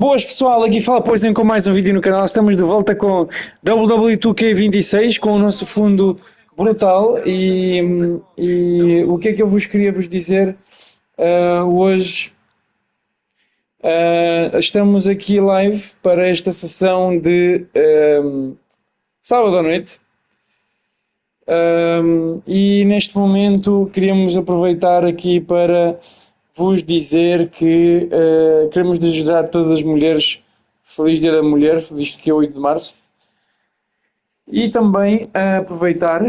Boas pessoal, aqui fala Poison com mais um vídeo no canal. Estamos de volta com WWE 2K26 com o nosso fundo brutal e o que é que eu vos queria vos dizer hoje? Estamos aqui live para esta sessão de sábado à noite e neste momento queríamos aproveitar aqui para vos dizer que queremos desejar a todas as mulheres feliz Dia da Mulher, visto que é 8 de março, e também aproveitar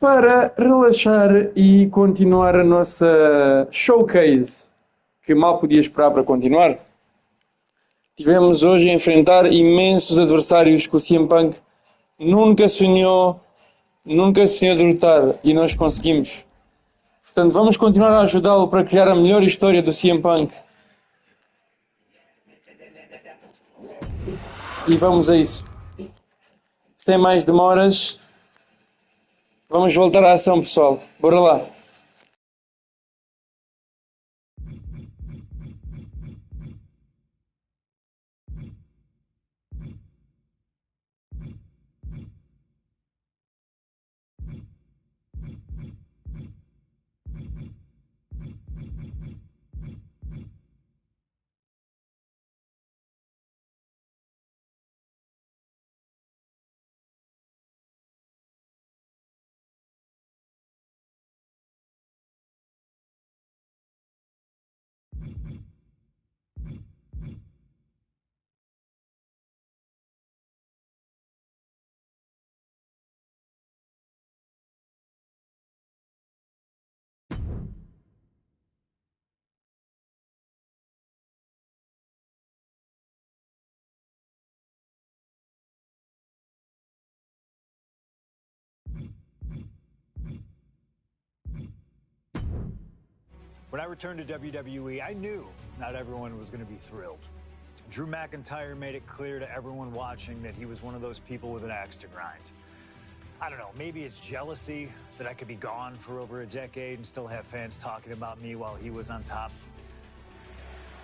para relaxar e continuar a nossa showcase, que mal podia esperar para continuar. Tivemos hoje a enfrentar imensos adversários que o CM Punk nunca sonhou derrotar, e nós conseguimos. Portanto, vamos continuar a ajudá-lo para criar a melhor história do CM Punk. E vamos a isso. Sem mais demoras, vamos voltar à ação, pessoal. Bora lá. When I returned to WWE, I knew not everyone was going to be thrilled. Drew McIntyre made it clear to everyone watching that he was one of those people with an axe to grind. I don't know, maybe it's jealousy that I could be gone for over a decade and still have fans talking about me while he was on top.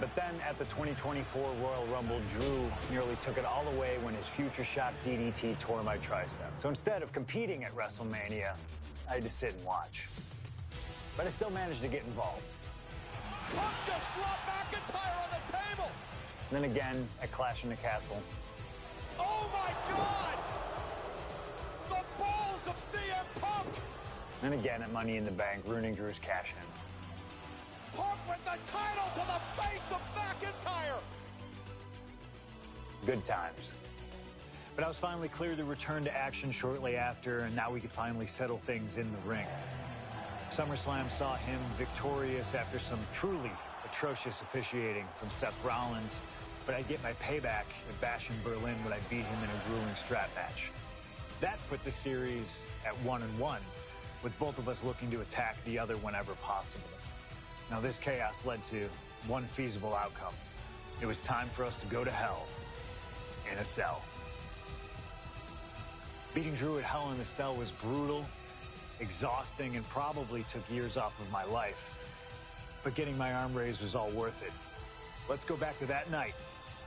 But then at the 2024 Royal Rumble, Drew nearly took it all away when his future shot DDT tore my tricep. So instead of competing at WrestleMania, I had to sit and watch. But I still managed to get involved. Punk just dropped McIntyre on the table! And then again at Clash in the Castle. Oh my God! The balls of CM Punk! And again at Money in the Bank, ruining Drew's cash-in. Punk with the title to the face of McIntyre! Good times. But I was finally cleared to return to action shortly after, and now we could finally settle things in the ring. SummerSlam saw him victorious after some truly atrocious officiating from Seth Rollins, but I'd get my payback at Bash in Berlin when I beat him in a grueling strap match. That put the series at 1-1, with both of us looking to attack the other whenever possible. Now this chaos led to one feasible outcome. It was time for us to go to hell in a cell. Beating Drew at Hell in a Cell was brutal, exhausting, and probably took years off of my life. But getting my arm raised was all worth it. Let's go back to that night,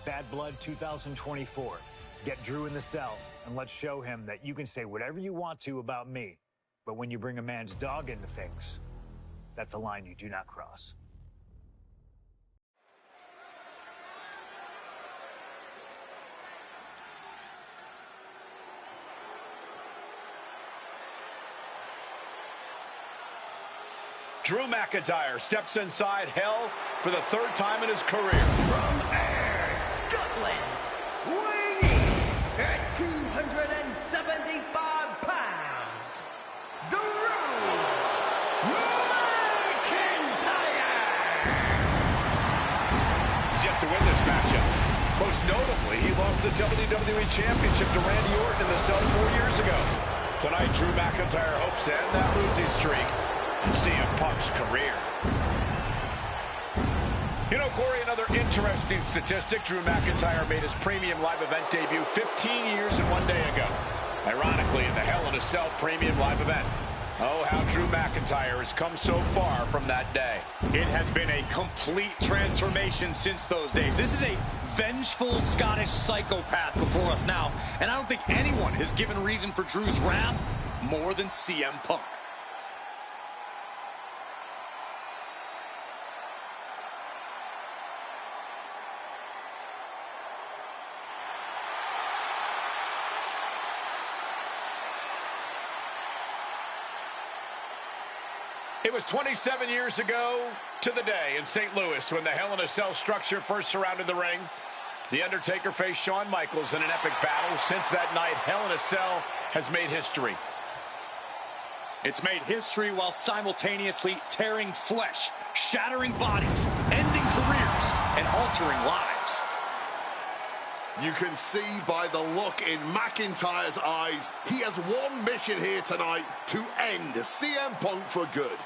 Bad Blood 2024. Get Drew in the cell, and let's show him that you can say whatever you want to about me, but when you bring a man's dog into things, that's a line you do not cross. Drew McIntyre steps inside Hell for the third time in his career. From Ayr, Scotland, weighing at 275 pounds, Drew McIntyre! He's yet to win this matchup. Most notably, he lost the WWE Championship to Randy Orton in the cell 4 years ago. Tonight, Drew McIntyre hopes to end that losing streak and CM Punk's career. You know, Corey, another interesting statistic. Drew McIntyre made his premium live event debut 15 years and 1 day ago. Ironically, in the Hell in a Cell premium live event. Oh, how Drew McIntyre has come so far from that day. It has been a complete transformation since those days. This is a vengeful Scottish psychopath before us now, and I don't think anyone has given reason for Drew's wrath more than CM Punk. It was 27 years ago to the day in St. Louis when the Hell in a Cell structure first surrounded the ring. The Undertaker faced Shawn Michaels in an epic battle. Since that night, Hell in a Cell has made history. It's made history while simultaneously tearing flesh, shattering bodies, ending careers, and altering lives. You can see by the look in McIntyre's eyes, he has one mission here tonight: to end CM Punk for good.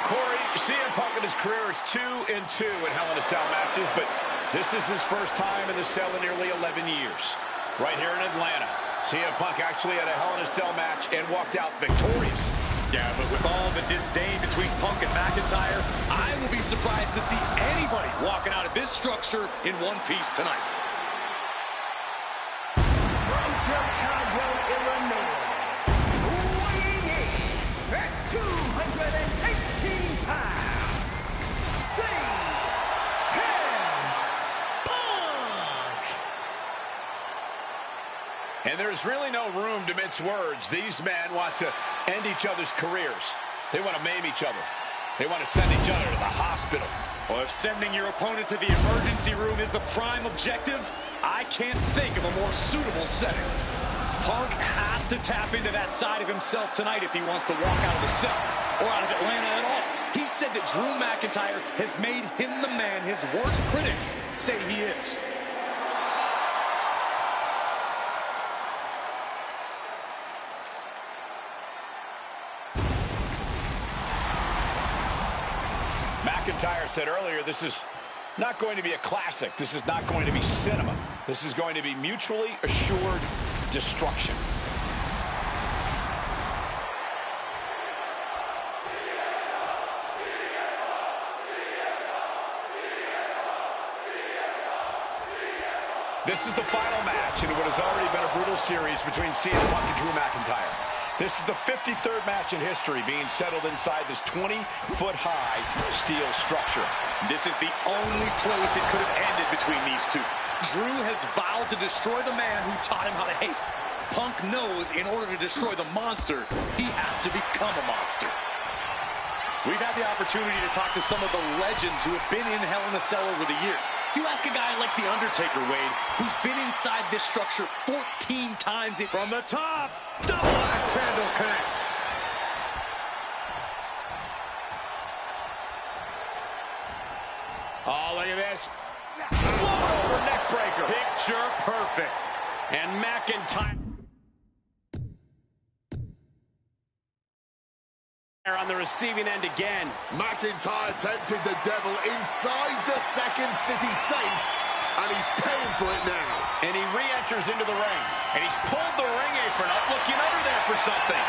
Corey, CM Punk in his career is 2-2 in Hell in a Cell matches, but this is his first time in the cell in nearly 11 years. Right here in Atlanta, CM Punk actually had a Hell in a Cell match and walked out victorious. Yeah, but with all the disdain between Punk and McIntyre, I will be surprised to see anybody walking out of this structure in one piece tonight. From Chicago, Illinois, weighing in at 218 pounds, CM Punk! And there's really no room to mince words. These men want to end each other's careers. They want to maim each other. They want to send each other to the hospital. Well, if sending your opponent to the emergency room is the prime objective, I can't think of a more suitable setting. Punk has to tap into that side of himself tonight if he wants to walk out of the cell, or out of Atlanta at all. He said that Drew McIntyre has made him the man his worst critics say he is. McIntyre said earlier, this is not going to be a classic. This is not going to be cinema. This is going to be mutually assured destruction. This is the final match in what has already been a brutal series between CM Punk and Drew McIntyre. This is the 53rd match in history being settled inside this 20-foot-high steel structure. This is the only place it could have ended between these two. Drew has vowed to destroy the man who taught him how to hate. Punk knows in order to destroy the monster, he has to become a monster. We've had the opportunity to talk to some of the legends who have been in Hell in a Cell over the years. You ask a guy like The Undertaker, Wade, who's been inside this structure 14 times. From the top, double axe handle connects. Oh, look at this. Float over neck breaker. Picture perfect. And McIntyre on the receiving end again. McIntyre tempted the devil inside the Second City Saint, and he's paying for it now. And he re-enters into the ring. And he's pulled the ring apron up, looking under there for something.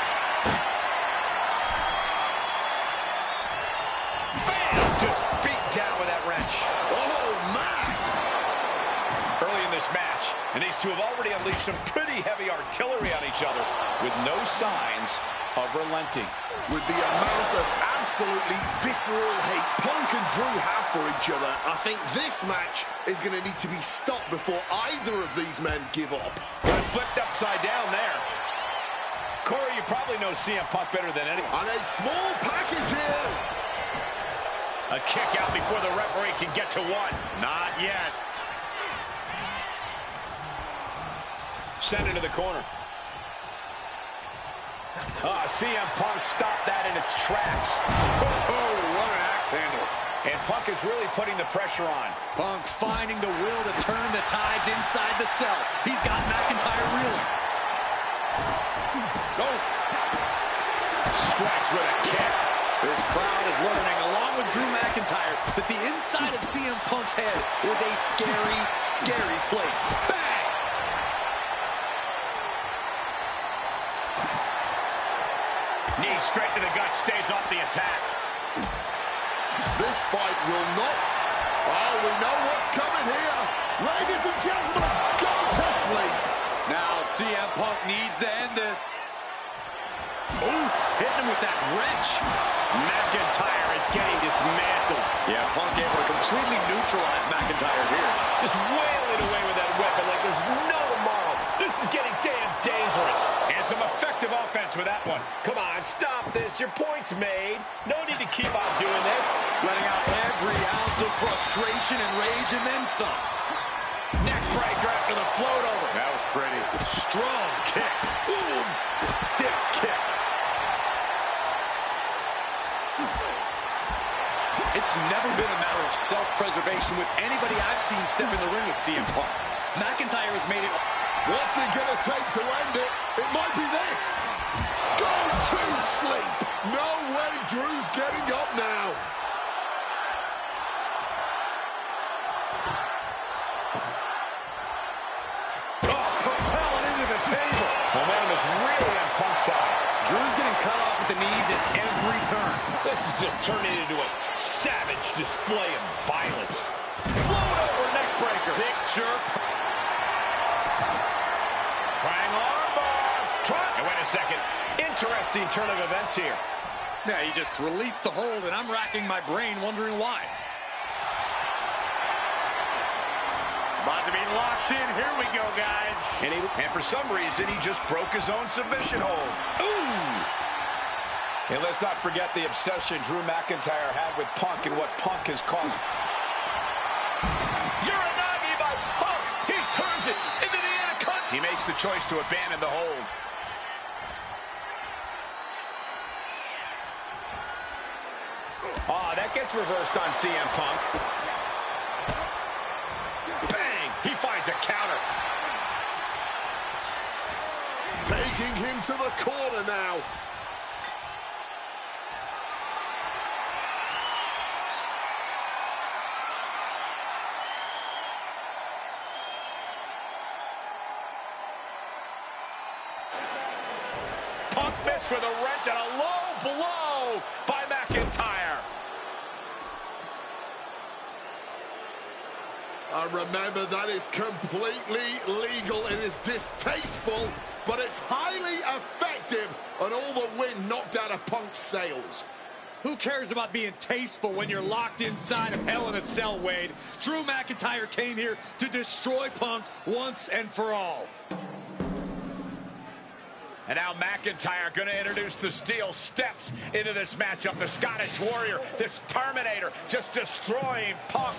Bam! Just beat down with that wrench. Oh, man! Early in this match, and these two have already unleashed some pretty heavy artillery on each other with no signs of relenting. With the amount of absolutely visceral hate Punk and Drew have for each other, I think this match is going to need to be stopped before either of these men give up. Got flipped upside down there. Corey, you probably know CM Punk better than anyone. And a small package here. A kick out before the referee can get to one. Not yet. Send it to the corner. CM Punk stopped that in its tracks. Oh, what an axe handle. And Punk is really putting the pressure on. Punk finding the will to turn the tides inside the cell. He's got McIntyre reeling. Go. Strikes with a kick. This crowd is learning, along with Drew McIntyre, that the inside of CM Punk's head is a scary, scary place. Bang! Knee straight to the gut, stays off the attack. This fight will not... Oh, we know what's coming here. Ladies and gentlemen, go to sleep. Now CM Punk needs to end this. Oof, hitting him with that wrench. McIntyre is getting dismantled. Yeah, Punk able to completely neutralize McIntyre here. Just wailing away with that weapon like there's no tomorrow. This is getting damn dangerous. And some effective offense with that one. Come on, stop this. Your point's made. No need to keep on doing this. Letting out every ounce of frustration and rage and then some. Neck breaker after the float over. That was pretty. Strong kick. Ooh, stiff kick. It's never been a matter of self-preservation with anybody I've seen step in the ring with CM Punk. McIntyre has made it. What's it going to take to end it? It might be this. Go to sleep. No way Drew's getting up now. Oh, propelling into the table. Momentum is really on Punk's side. Drew's getting cut off at the knees at every turn. This is just turning into a savage display of violence. Float over neck breaker. Big jerk. Prang armbar. And wait a second. Interesting turn of events here. Yeah, he just released the hold, and I'm racking my brain wondering why. About to be locked in. Here we go, guys. And for some reason, he just broke his own submission hold. Ooh! And let's not forget the obsession Drew McIntyre had with Punk and what Punk has caused. Uranagi by Punk! He turns it into the anaconda! He makes the choice to abandon the hold. That gets reversed on CM Punk. Bang! He finds a counter. Taking him to the corner now. Punk missed with a wrench and a low blow by McIntyre. Remember, that is completely legal. It is distasteful, but it's highly effective. And all the wind knocked out of Punk's sails. Who cares about being tasteful when you're locked inside of Hell in a Cell, Wade? Drew McIntyre came here to destroy Punk once and for all. And now McIntyre going to introduce the steel steps into this matchup. The Scottish Warrior, this Terminator, just destroying Punk.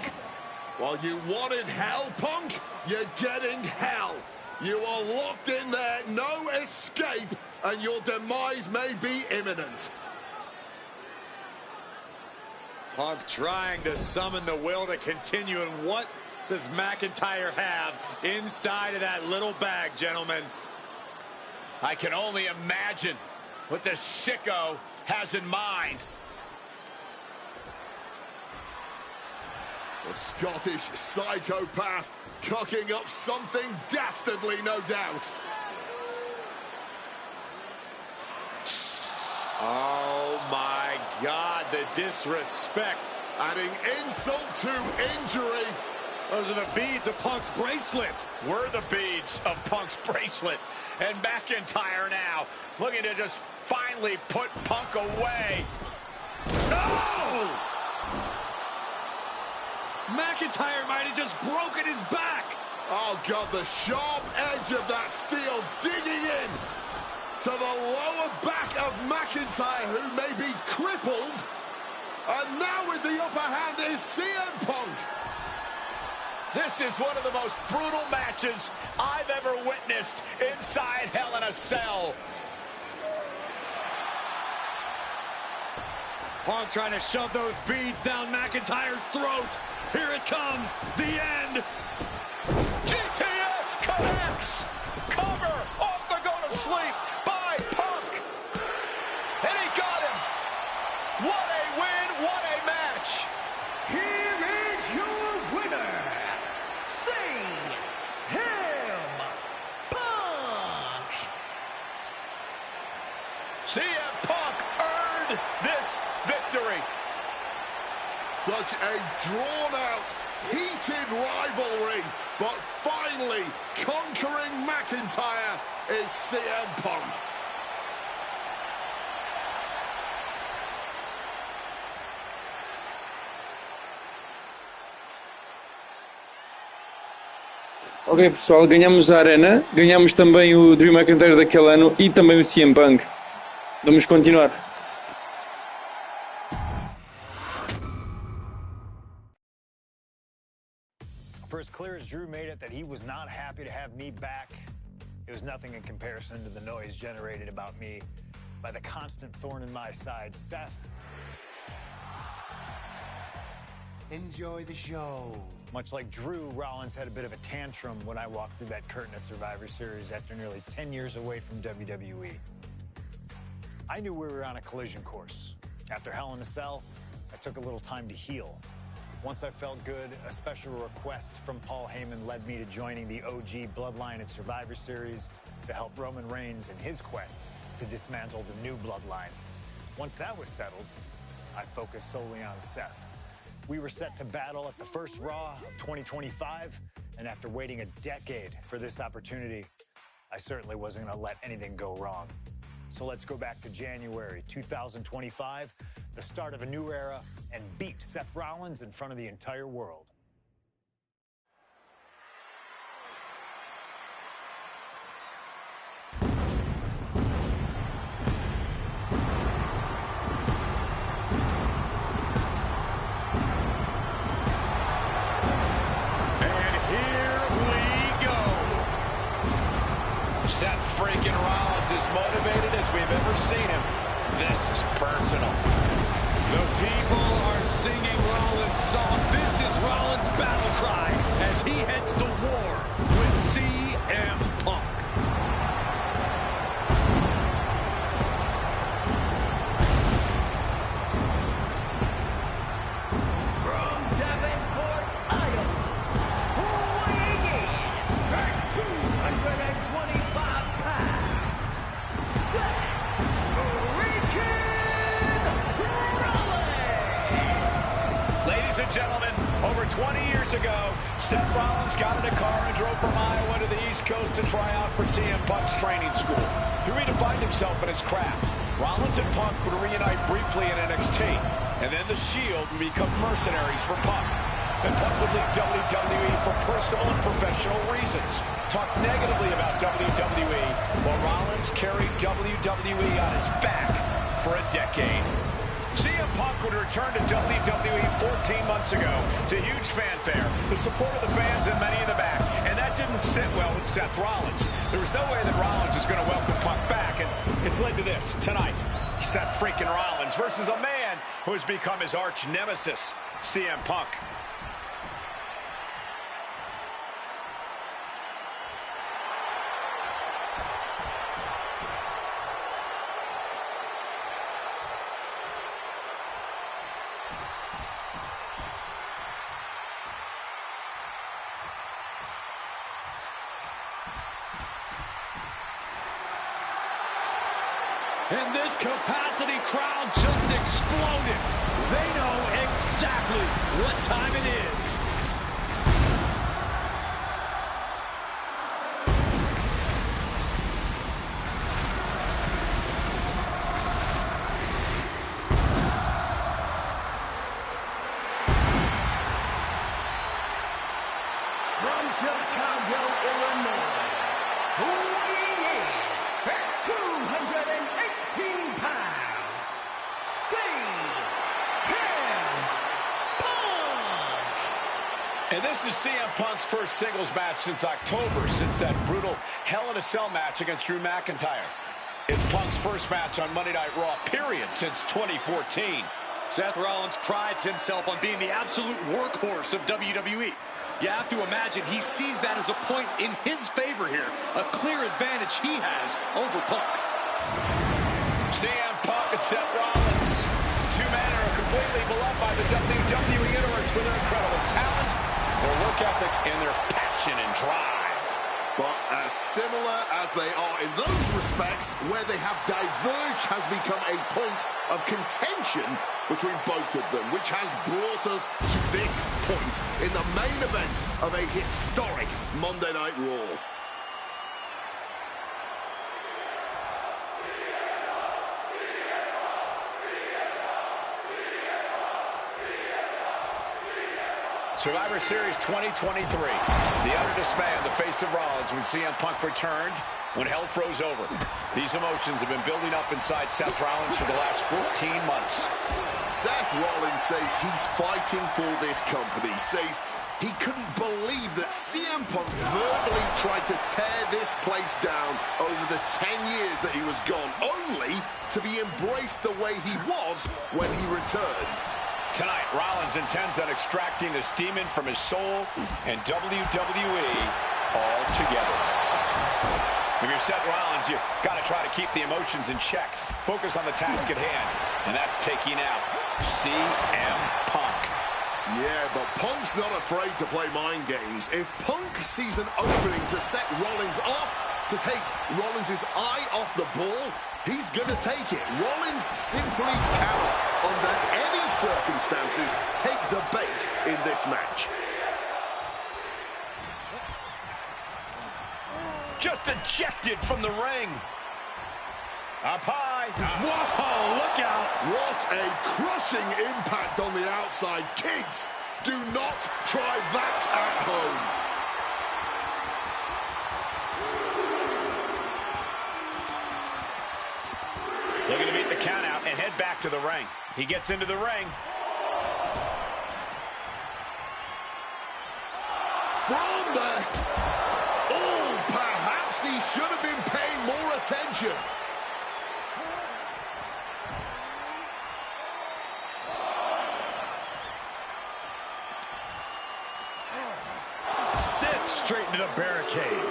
Well, you wanted hell, Punk? You're getting hell. You are locked in there, no escape, and your demise may be imminent. Punk trying to summon the will to continue, and what does McIntyre have inside of that little bag, gentlemen? I can only imagine what this sicko has in mind. The Scottish psychopath cooking up something dastardly, no doubt. Oh, my God, the disrespect. Adding insult to injury. Those are the beads of Punk's bracelet. We're the beads of Punk's bracelet. And McIntyre now looking to just finally put Punk away. No! McIntyre might have just broken his back. Oh, God, the sharp edge of that steel digging in to the lower back of McIntyre, who may be crippled. And now with the upper hand is CM Punk. This is one of the most brutal matches I've ever witnessed inside Hell in a Cell. Punk trying to shove those beads down McIntyre's throat. Here it comes, the end. GTS connects. Cover off the go-to-sleep by Punk. And he got him. What a win, what a match. Here is your winner, CM Punk. CM Punk earned this victory. Such a drawn-out, heated rivalry, but finally conquering McIntyre is CM Punk. Ok, pessoal, ganhamos a Arena, ganhamos também o Drew McIntyre daquele ano e também o CM Punk. Vamos continuar. For as clear as Drew made it that he was not happy to have me back, it was nothing in comparison to the noise generated about me by the constant thorn in my side, Seth. Enjoy the show. Much like Drew, Rollins had a bit of a tantrum when I walked through that curtain at Survivor Series after nearly 10 years away from WWE. I knew we were on a collision course. After Hell in a Cell, I took a little time to heal. Once I felt good, a special request from Paul Heyman led me to joining the OG Bloodline at Survivor Series to help Roman Reigns in his quest to dismantle the new Bloodline. Once that was settled, I focused solely on Seth. We were set to battle at the first Raw of 2025, and after waiting a decade for this opportunity, I certainly wasn't going to let anything go wrong. So let's go back to January 2025, the start of a new era, and beat Seth Rollins in front of the entire world. Seth freaking Rollins is motivated as we've ever seen him. This is personal. The people are singing Rollins' song. This is Rollins' battle cry as he heads to war with CM Punk. From Davenport, Iowa, weighing in at 225 pounds, Seth Rollins. Ladies and gentlemen, over 20 years ago, Seth Rollins got in a car and drove from Iowa to the East Coast to try out for CM Punk's training school. He redefined himself in his craft. Rollins and Punk would reunite briefly in NXT, and then the Shield would become mercenaries for Punk. And Punk would leave WWE for personal and professional reasons. Talk negatively about WWE, while Rollins carried WWE on his back for a decade. CM Punk would return to WWE 14 months ago to huge fanfare, the support of the fans and many in the back, and that didn't sit well with Seth Rollins. There was no way that Rollins was going to welcome Punk back, and it's led to this tonight. Seth freaking Rollins versus a man who has become his arch nemesis, CM Punk. And this capacity crowd just exploded. They know exactly what time it is. From Chicago, Illinois, weighing in at 218 pounds, CM Punk. And this is CM Punk's first singles match since October, since that brutal Hell in a Cell match against Drew McIntyre. It's Punk's first match on Monday Night Raw, period, since 2014. Seth Rollins prides himself on being the absolute workhorse of WWE. You have to imagine he sees that as a point in his favor here, a clear advantage he has over Punk. CM Punk and Seth Rollins, two men who are completely beloved by the WWE Universe with their incredible talent, their work ethic, and their passion and drive. But as similar as they are in those respects, where they have diverged has become a point of contention between both of them, which has brought us to this point in the main event of a historic Monday Night Raw. Survivor Series 2023. The utter dismay on the face of Rollins when CM Punk returned, when hell froze over. These emotions have been building up inside Seth Rollins for the last 14 months. Seth Rollins says he's fighting for this company, says he couldn't believe that CM Punk verbally tried to tear this place down over the 10 years that he was gone, only to be embraced the way he was when he returned. Tonight, Rollins intends on extracting this demon from his soul and WWE altogether. If you're Seth Rollins, you got to try to keep the emotions in check. Focus on the task at hand, and that's taking out CM Punk. Yeah, but Punk's not afraid to play mind games. If Punk sees an opening to set Rollins off, to take Rollins' eye off the ball, he's going to take it. Rollins simply cannot, under any circumstances, take the bait in this match. Just ejected from the ring. Up high. Whoa, look out. What a crushing impact on the outside. Kids, do not try that at home. Looking to beat the count out and head back to the ring. He gets into the ring. From the... Oh, perhaps he should have been paying more attention. Sent straight into the barricade.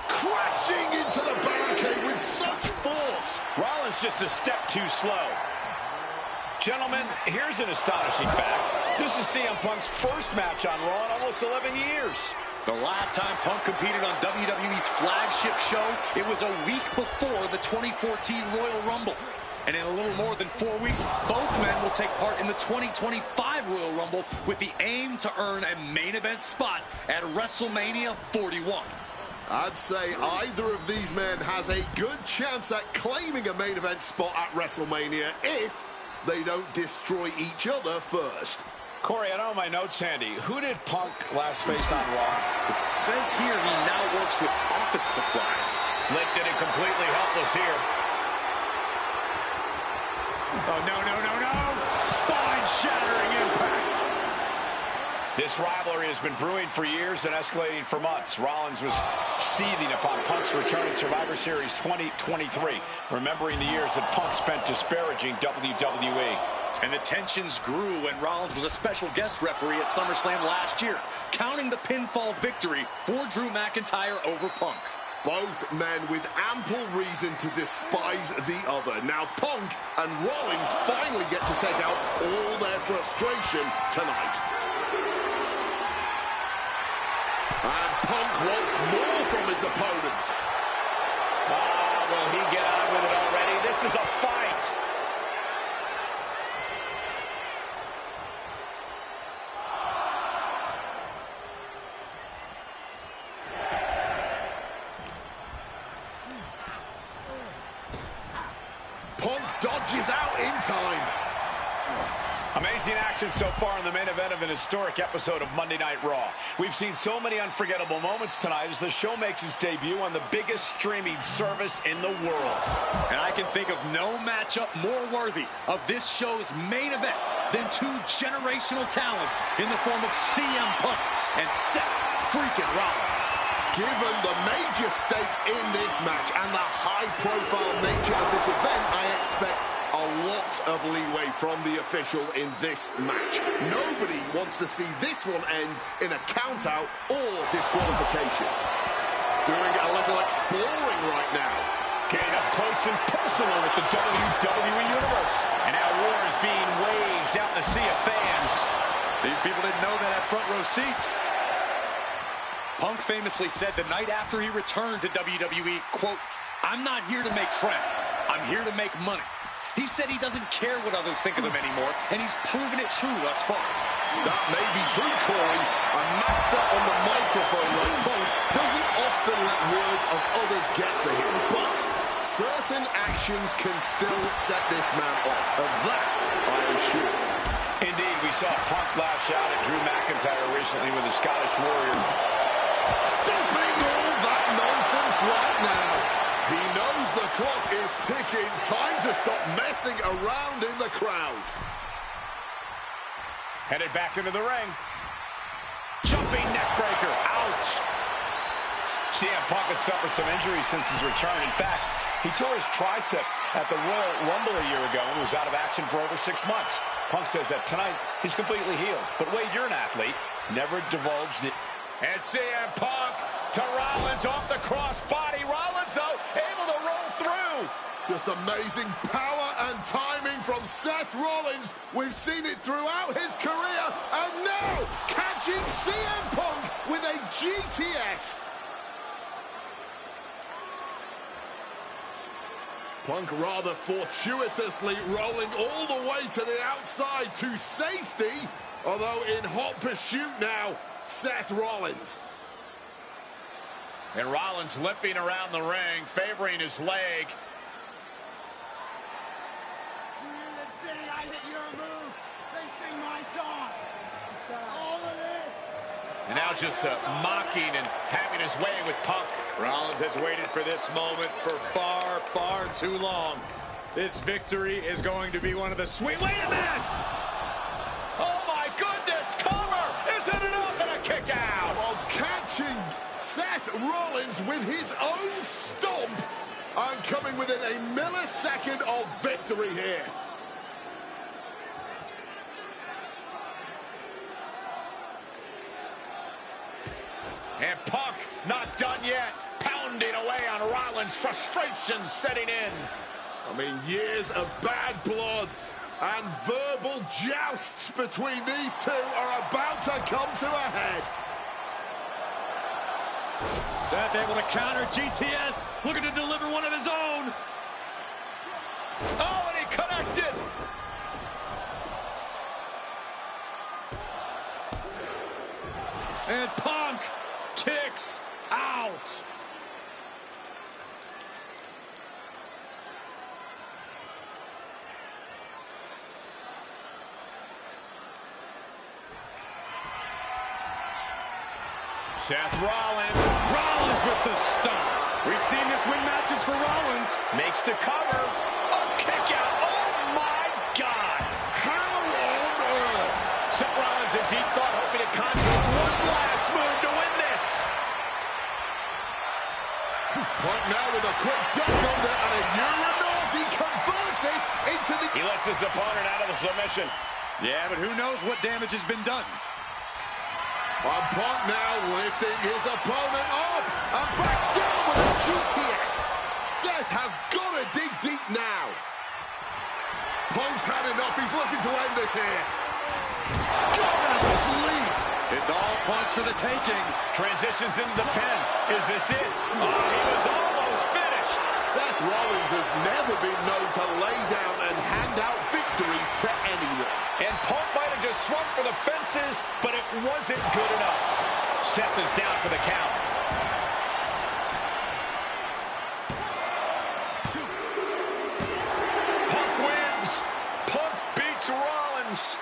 Crashing into the barricade with such force. Rollins just a step too slow. Gentlemen, here's an astonishing fact. This is CM Punk's first match on Raw in almost 11 years. The last time Punk competed on WWE's flagship show, it was a week before the 2014 Royal Rumble. And in a little more than 4 weeks, both men will take part in the 2025 Royal Rumble with the aim to earn a main event spot at WrestleMania 41. I'd say either of these men has a good chance at claiming a main event spot at WrestleMania if they don't destroy each other first. Corey, I don't have my notes handy. Who did Punk last face on Raw? It says here he now works with office supplies. Licked it and completely helpless here. Oh, no, no, no, no! Spine-shattering impact! This rivalry has been brewing for years and escalating for months. Rollins was seething upon Punk's return at Survivor Series 2023, remembering the years that Punk spent disparaging WWE. And the tensions grew when Rollins was a special guest referee at SummerSlam last year, counting the pinfall victory for Drew McIntyre over Punk. Both men with ample reason to despise the other. Now Punk and Rollins finally get to take out all their frustration tonight. And Punk wants more from his opponent. Will he get on with it already? This is a fight. Punk dodges out in time. A Amazing action so far in the main event of an historic episode of Monday Night Raw. We've seen so many unforgettable moments tonight as the show makes its debut on the biggest streaming service in the world. And I can think of no matchup more worthy of this show's main event than two generational talents in the form of CM Punk and Seth freaking Rollins. Given the major stakes in this match and the high-profile nature of this event, I expect a lot of leeway from the official in this match. Nobody wants to see this one end in a count-out or disqualification. Doing a little exploring right now. Getting up close and personal with the WWE Universe. And now war is being waged out in the sea of fans. These people didn't know that had front row seats. Punk famously said the night after he returned to WWE, quote, "I'm not here to make friends. I'm here to make money." He said he doesn't care what others think of him anymore, and he's proven it true thus far. That may be true, Corey. A master on the microphone like Punk doesn't often let words of others get to him, but certain actions can still set this man off. Of that, I am sure. Indeed, we saw Punk lash out at Drew McIntyre recently with the Scottish Warrior. Stopping all that nonsense right now. He knows the clock is ticking. Time to stop messing around in the crowd. Headed back into the ring. Jumping neckbreaker. Ouch. CM Punk had suffered some injuries since his return. In fact, he tore his tricep at the Royal Rumble a year ago and was out of action for over 6 months. Punk says that tonight he's completely healed. But Wade, you're an athlete. Never divulged it. And CM Punk to Rollins off the crossbody. Rollins, though, able to roll through. Just amazing power and timing from Seth Rollins. We've seen it throughout his career. And now, catching CM Punk with a GTS. Punk rather fortuitously rolling all the way to the outside to safety. Although in hot pursuit now, Seth Rollins. And Rollins limping around the ring, favoring his leg. They sing, I hit your move. They sing my song. All of this. And now just mocking and having his way with Punk. Rollins has waited for this moment for far, far too long. This victory is going to be one of the sweet... Wait a minute! Oh my goodness! Cover! Isn't it up? And a kick out! While catching Seth Rollins with his own stomp and coming within a millisecond of victory here. And Punk not done yet. Pounding away on Rollins. Frustration setting in. I mean, years of bad blood and verbal jousts between these two are about to come to a head. Seth able to counter GTS, looking to deliver one of his own. Oh, and he connected. And Punk kicks out. Seth Rollins. Rollins with the stomp. We've seen this win matches for Rollins. Makes the cover. A kick out. Oh, my God. How on earth? Seth Rollins in deep thought, hoping to conjure one last move to win this. Punk now with a quick duck under and a Uranor. He converts it into the... He lets his opponent out of the submission. Yeah, but who knows what damage has been done. And Punk now lifting his opponent up and back down with a GTS. Seth has got to dig deep now. Punk's had enough. He's looking to end this here. Go to sleep. It's all Punk's for the taking. Transitions into the pin. Is this it? Oh, he was almost finished. Seth Rollins has never been known to lay down and hand out victories to anyone. And Punk might have just swung for the fences, but it wasn't good enough. Seth is down for the count. Punk wins. Punk beats Rollins.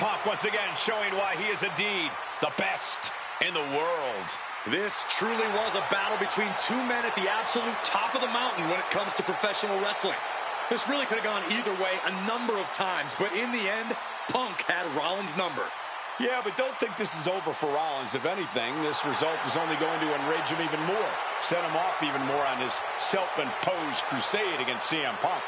Punk once again showing why he is indeed the best in the world. This truly was a battle between two men at the absolute top of the mountain when it comes to professional wrestling. This really could have gone either way a number of times, but in the end, Punk had Rollins' number. Yeah, but don't think this is over for Rollins. If anything, this result is only going to enrage him even more, set him off even more on his self-imposed crusade against CM Punk.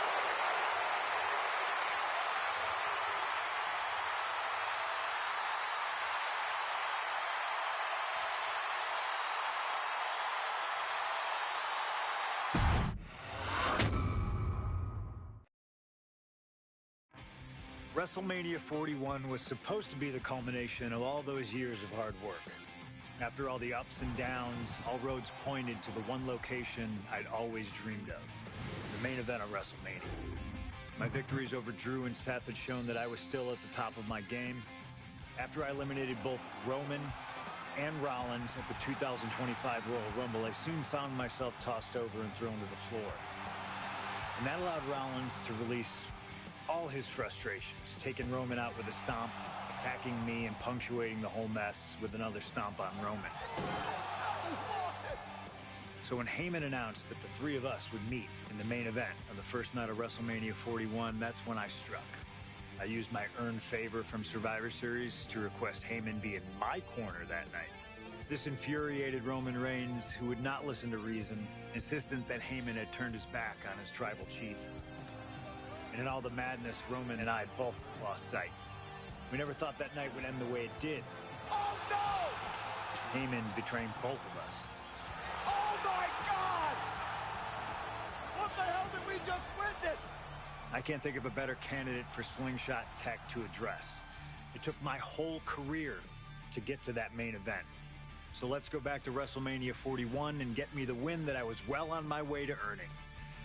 WrestleMania 41 was supposed to be the culmination of all those years of hard work. After all the ups and downs, all roads pointed to the one location I'd always dreamed of, the main event of WrestleMania. My victories over Drew and Seth had shown that I was still at the top of my game. After I eliminated both Roman and Rollins at the 2025 Royal Rumble, I soon found myself tossed over and thrown to the floor. And that allowed Rollins to release all his frustrations, taking Roman out with a stomp, attacking me, and punctuating the whole mess with another stomp on Roman. So when Heyman announced that the three of us would meet in the main event of the first night of WrestleMania 41, that's when I struck. I used my earned favor from Survivor Series to request Heyman be in my corner that night. This infuriated Roman Reigns, who would not listen to reason, insistent that Heyman had turned his back on his tribal chief. And in all the madness, Roman and I both lost sight. We never thought that night would end the way it did. Oh, no! Heyman betraying both of us. Oh, my God! What the hell did we just witness? I can't think of a better candidate for slingshot tech to address. It took my whole career to get to that main event. So let's go back to WrestleMania 41 and get me the win that I was well on my way to earning.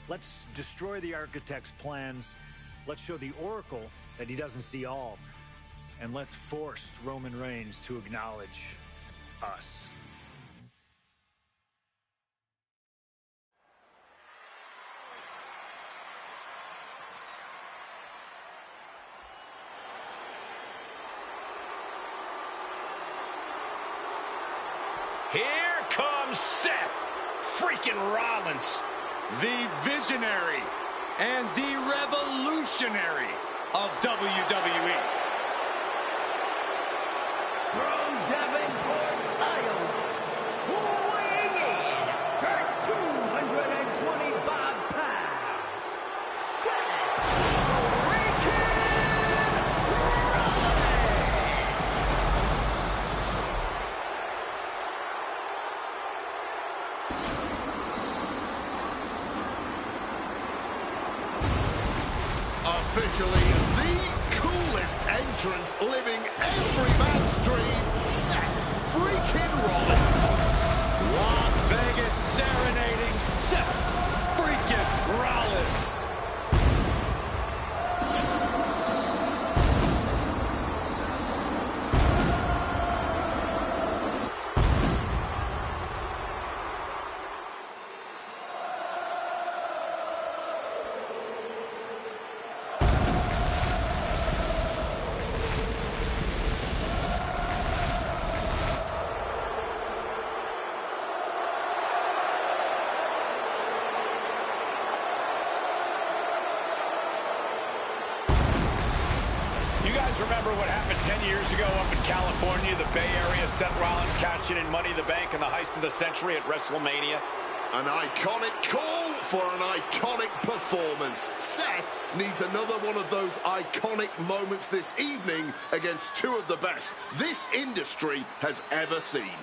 Let's destroy the architect's plans. Let's show the Oracle that he doesn't see all. And let's force Roman Reigns to acknowledge us. Here comes Seth freaking Rollins, The visionary and the revolutionary of WWE. From Davenport, Iowa, weighing in at 225 pounds, Seth freaking Officially the coolest entrance living every man's dream, Seth freaking Rollins. Las Vegas serenading Seth freaking Rollins. remember what happened 10 years ago up in California, the Bay Area? Seth Rollins cashing in Money in the Bank in the heist of the century at WrestleMania. An iconic call for an iconic performance. Seth needs another one of those iconic moments this evening against two of the best this industry has ever seen.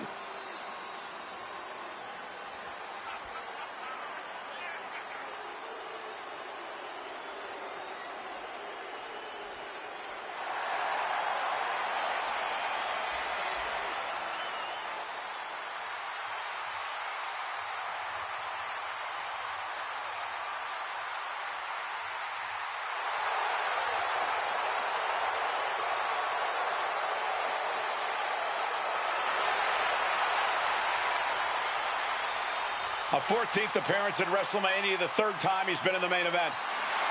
A 14th appearance at WrestleMania, the third time he's been in the main event.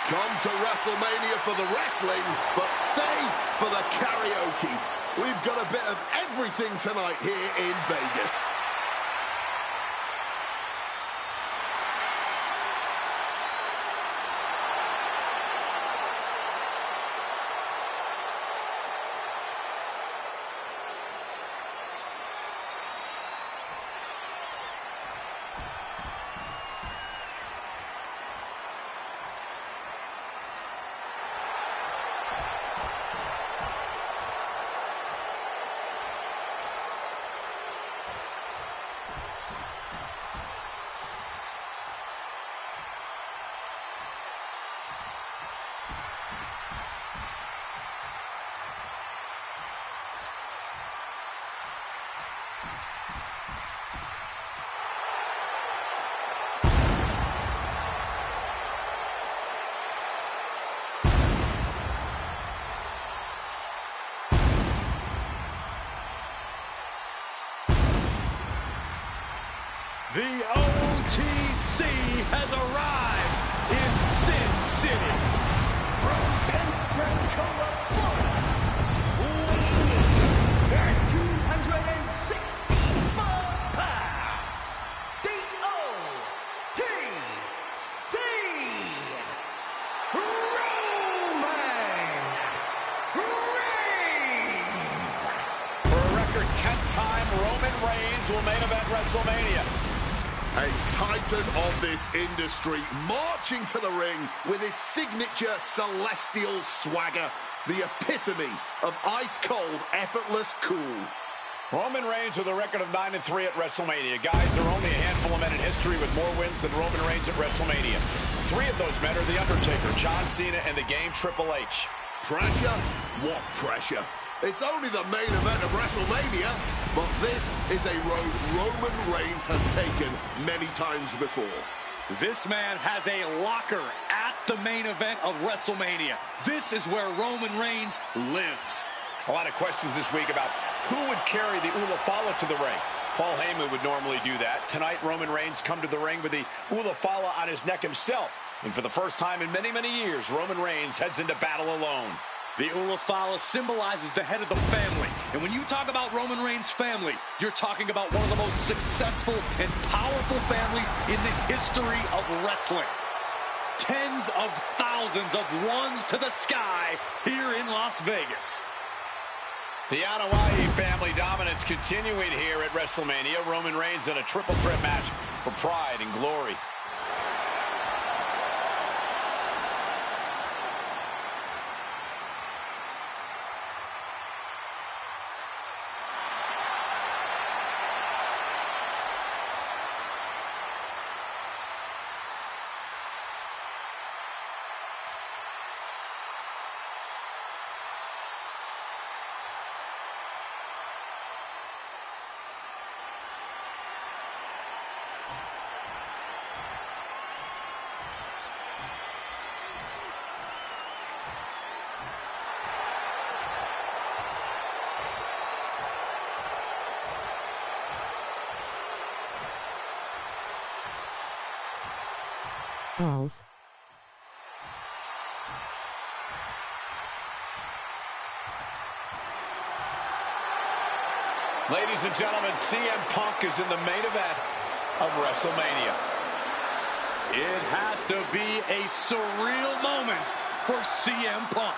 Come to WrestleMania for the wrestling, but stay for the karaoke. We've got a bit of everything tonight here in Vegas. The OTC has arrived in Sin City. From Pensacola, Florida, weighing at 265 pounds, the OTC, Roman Reigns. For a record 10th-time, Roman Reigns will main event WrestleMania. A titan of this industry, marching to the ring with his signature celestial swagger, the epitome of ice-cold, effortless cool. Roman Reigns with a record of 9-3 at WrestleMania. Guys, there are only a handful of men in history with more wins than Roman Reigns at WrestleMania. 3 of those men are The Undertaker, John Cena, and the Game Triple H. Pressure? What pressure? It's only the main event of WrestleMania, but this is a road Roman Reigns has taken many times before. This man has a locker at the main event of WrestleMania. This is where Roman Reigns lives. A lot of questions this week about who would carry the Ula Fala to the ring. Paul Heyman would normally do that. Tonight, Roman Reigns come to the ring with the Ula Fala on his neck himself. And for the first time in many, many years, Roman Reigns heads into battle alone. The Ula Fala symbolizes the head of the family. And when you talk about Roman Reigns' family, you're talking about one of the most successful and powerful families in the history of wrestling. Tens of thousands of ones to the sky here in Las Vegas. The Anoa'i family dominance continuing here at WrestleMania. Roman Reigns in a triple threat match for pride and glory. Balls. Ladies and gentlemen, CM Punk is in the main event of WrestleMania. It has to be a surreal moment for CM Punk.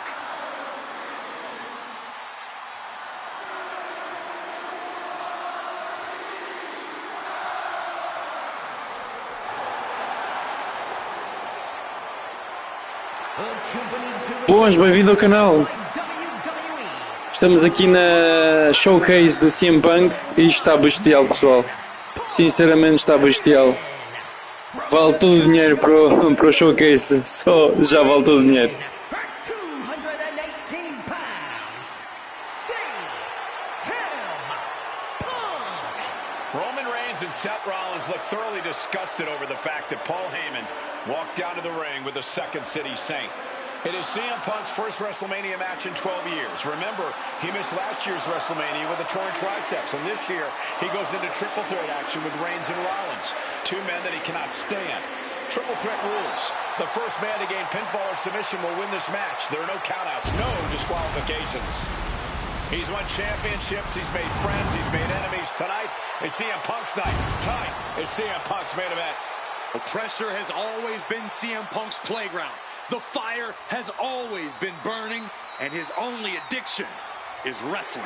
Boas, bem-vindo ao canal. Estamos aqui na showcase do CM Punk e isto está bestial, pessoal. Sinceramente está bestial. Vale todo o dinheiro para o showcase, só já vale todo o dinheiro. Roman Reigns and Seth Rollins look thoroughly disgusted over the fact that Paul Heyman walked down to the ring with the Second City Saint. It is CM Punk's first WrestleMania match in 12 years. Remember, he missed last year's WrestleMania with a torn triceps, and this year he goes into triple threat action with Reigns and Rollins, 2 men that he cannot stand. Triple threat rules. The first man to gain pinfall or submission will win this match. There are no countouts, no disqualifications. He's won championships, he's made friends, he's made enemies. Tonight is CM Punk's night. Tonight is CM Punk's main event. The pressure has always been CM Punk's playground. The fire has always been burning, and his only addiction is wrestling.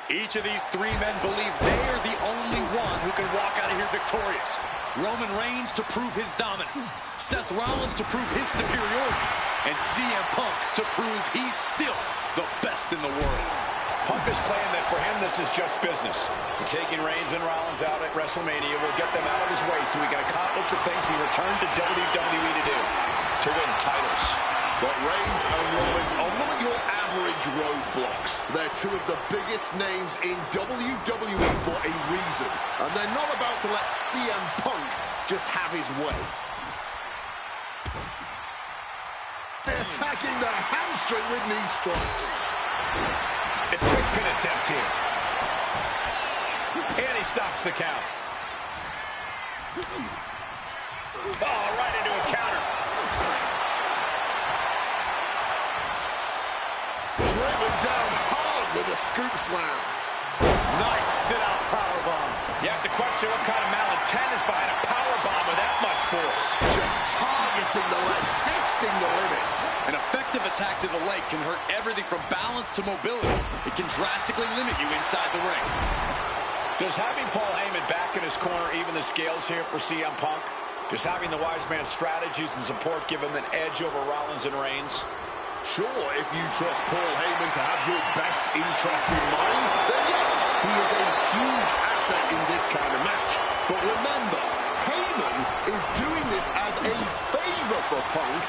Each of these three men believe they are the only one who can walk out of here victorious. Roman Reigns to prove his dominance, Seth Rollins to prove his superiority, and CM Punk to prove he's still the best in the world. Punk is claiming that for him this is just business. And taking Reigns and Rollins out at WrestleMania will get them out of his way so he can accomplish the things he returned to WWE to do, to win titles. But Reigns and Rollins are not your average roadblocks. They're two of the biggest names in WWE for a reason. And they're not about to let CM Punk just have his way. They're attacking the hamstring with knee strikes. A quick pin attempt here. And he stops the count. Oh, right into a counter. Driven down hard with a scoop slam. Nice sit-out powerbomb. You have to question what kind of malintent is behind a powerbomb with that much force. Just targeting the leg, testing the limits. An effective attack to the leg can hurt everything from balance to mobility. It can drastically limit you inside the ring. Does having Paul Heyman back in his corner even the scales here for CM Punk? Does having the wise man's strategies and support give him an edge over Rollins and Reigns? Sure, if you trust Paul Heyman to have your best interests in mind, then yes, he is a huge asset in this kind of match. But remember, Heyman is doing this as a favor for Punk.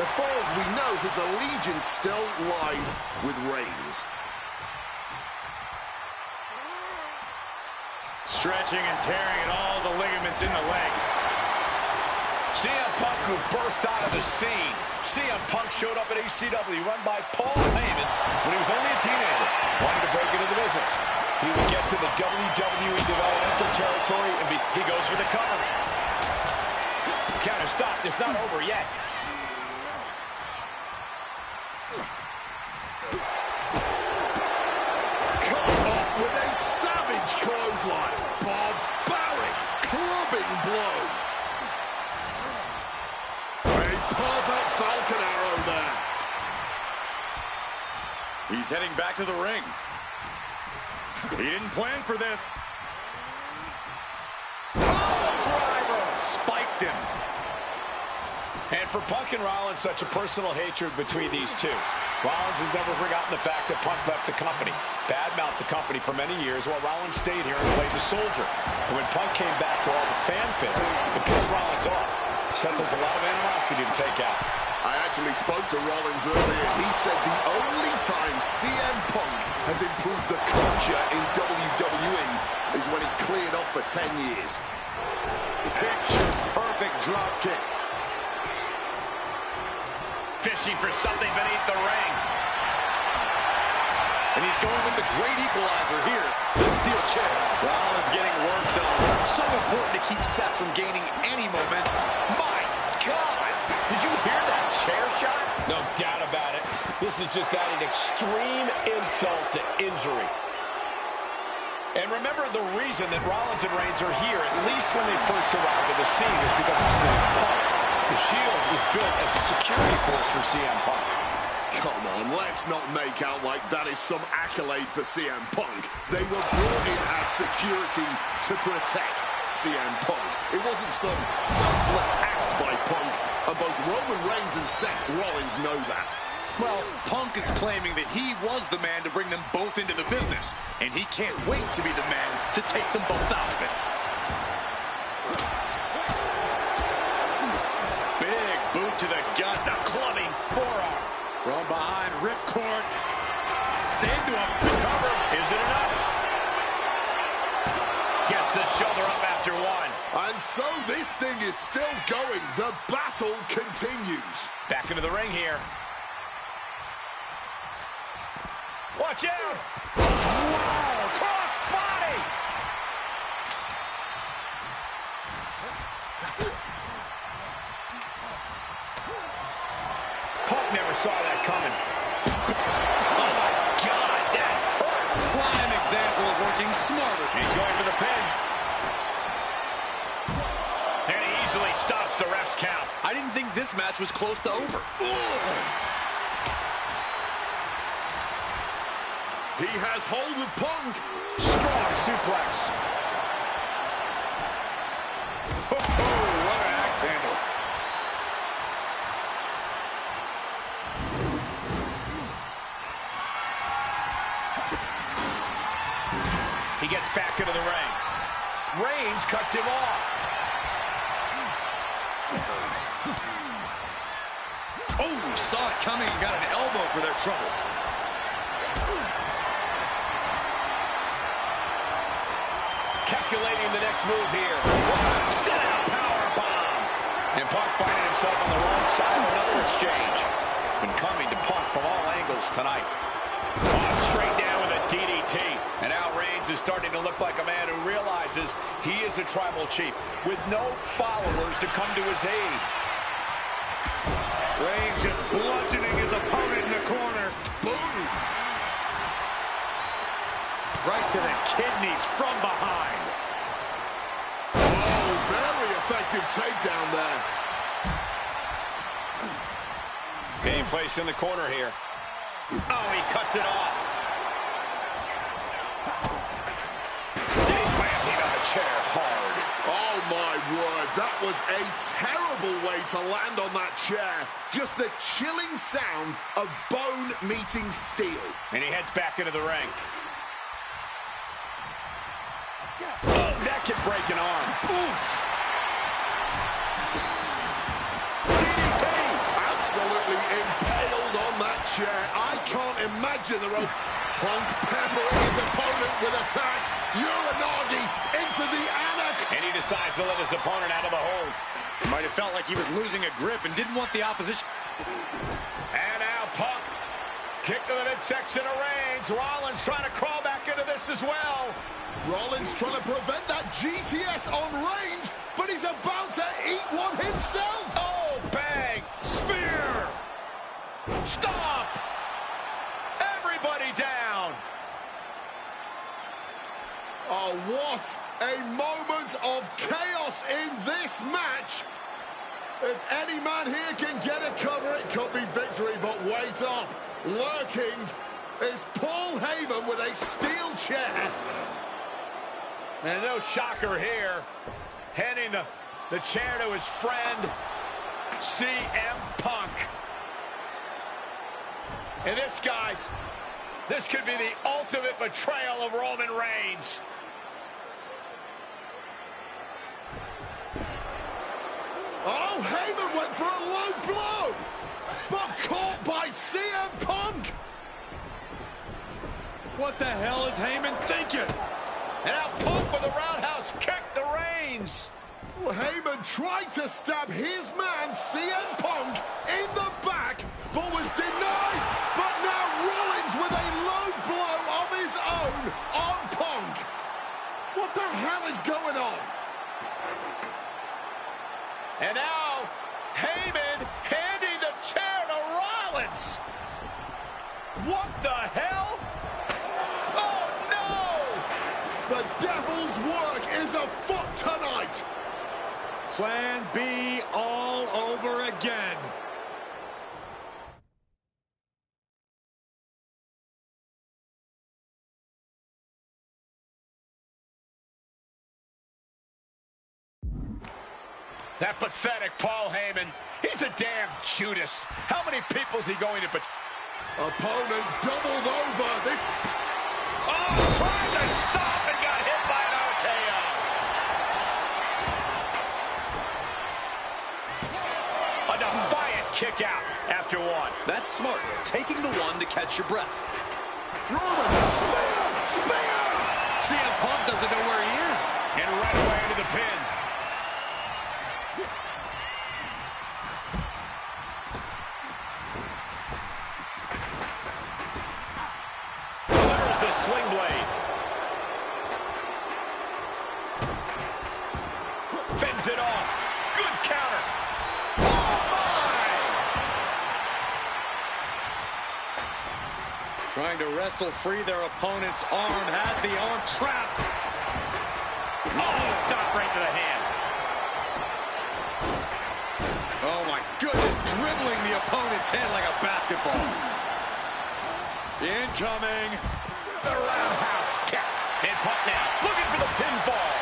As far as we know, his allegiance still lies with Reigns. Stretching and tearing at all the ligaments in the leg. CM Punk, who burst out of the scene. CM Punk showed up at ECW, run by Paul Heyman when he was only a teenager, wanting to break into the business. He would get to the WWE developmental territory and he goes for the cover. Counter stopped. It's not over yet. Cut off with a savage clothesline. Barbaric clubbing blow. Perfect Falcon Arrow there. He's heading back to the ring. He didn't plan for this. Driver Spiked him. And for Punk and Rollins, such a personal hatred between these two. Rollins has never forgotten the fact that Punk left the company, badmouthed the company for many years, while Rollins stayed here and played the soldier. And when Punk came back to all the fanfare, it pissed Rollins off. Seth has a lot of animosity to take out. I actually spoke to Rollins earlier. He said the only time CM Punk has improved the culture in WWE is when he cleared off for 10 years. Picture-perfect drop kick. Fishing for something beneath the ring. And he's going with the great equalizer here, the steel chair. Rollins getting worked on. So important to keep Seth from gaining any momentum. My God! Did you hear that chair shot? No doubt about it. This is just adding extreme insult to injury. And remember, the reason that Rollins and Reigns are here, at least when they first arrived at the scene, is because of CM Punk. The Shield was built as a security force for CM Punk. Come on, let's not make out like that is some accolade for CM Punk. They were brought in as security to protect CM Punk. It wasn't some selfless act by Punk, and both Roman Reigns and Seth Rollins know that. Well, Punk is claiming that he was the man to bring them both into the business, and he can't wait to be the man to take them both out of it. Big boot to the gut, the clubbing forearm. From behind, ripcord. Into a big cover. Is it enough? Gets the shoulder up after one. And so this thing is still going. The battle continues. Back into the ring here. Watch out! Wow, cross body! Punk never saw that coming. Oh my God, that hurt. Prime example of working smarter. He's going for the pin. And he easily stops the ref's count. I didn't think this match was close to over. He has hold of Punk. Strong suplex. Oh, what an axe handle. He gets back into the ring. Reigns cuts him off. Oh, saw it coming and got an elbow for their trouble. Calculating the next move here. Set out power bomb. And Punk finding himself on the wrong side of another exchange. It's been coming to Punk from all angles tonight. Oh, straight down with a DDT. And now Reigns is starting to look like a man who realizes he is a tribal chief with no followers to come to his aid. Reigns just bludgeoning his opponent in the corner. Boom! Right to the kidneys from behind. Oh, very effective takedown there. Being placed in the corner here. Oh, he cuts it off. Deep planting on the chair hard. Oh, my word. That was a terrible way to land on that chair. Just the chilling sound of bone meeting steel. And he heads back into the ring. Oh, that could break an arm. Oof. DDT. Absolutely impaled on that chair. I can't imagine the rope. Punk peppering his opponent with attacks. Uranagi into the annex. And he decides to let his opponent out of the hold. Might have felt like he was losing a grip and didn't want the opposition. And now Punk. Kick to the midsection of Reigns. Rollins trying to crawl back into this as well. Rollins trying to prevent that GTS on Reigns, but he's about to eat one himself. Oh, bang. Spear. Stop. Everybody down. Oh, what a moment of chaos in this match. If any man here can get a cover, it could be victory, but wait up. Lurking is Paul Heyman with a steel chair. And no shocker here. Handing the chair to his friend, CM Punk. And this, guys, this could be the ultimate betrayal of Roman Reigns. Oh, Heyman went for a low blow, but caught by CM Punk. What the hell is Heyman thinking? And now Punk with a roundhouse kick to Reigns. Well, Heyman tried to stab his man, CM Punk, in the back, but was denied. But now Rollins with a low blow of his own on Punk. What the hell is going on? And now Heyman handing the chair to Rollins. What the hell? Oh, no! The devil's work is afoot tonight. Plan B all over again. That pathetic Paul Heyman. He's a damn Judas. How many people is he going to... Opponent doubled over. This... Oh, tried to stop and got hit by an RKO. A defiant kick out after one. That's smart. Taking the one to catch your breath. Roman, spear! Spear! CM Punk doesn't know where he is. And right away into the pin. Trying to wrestle free their opponent's arm. Has the arm trapped. Oh, stop right to the hand. Oh my goodness, dribbling the opponent's head like a basketball. Incoming. The roundhouse kick. And Punk now looking for the pinfall.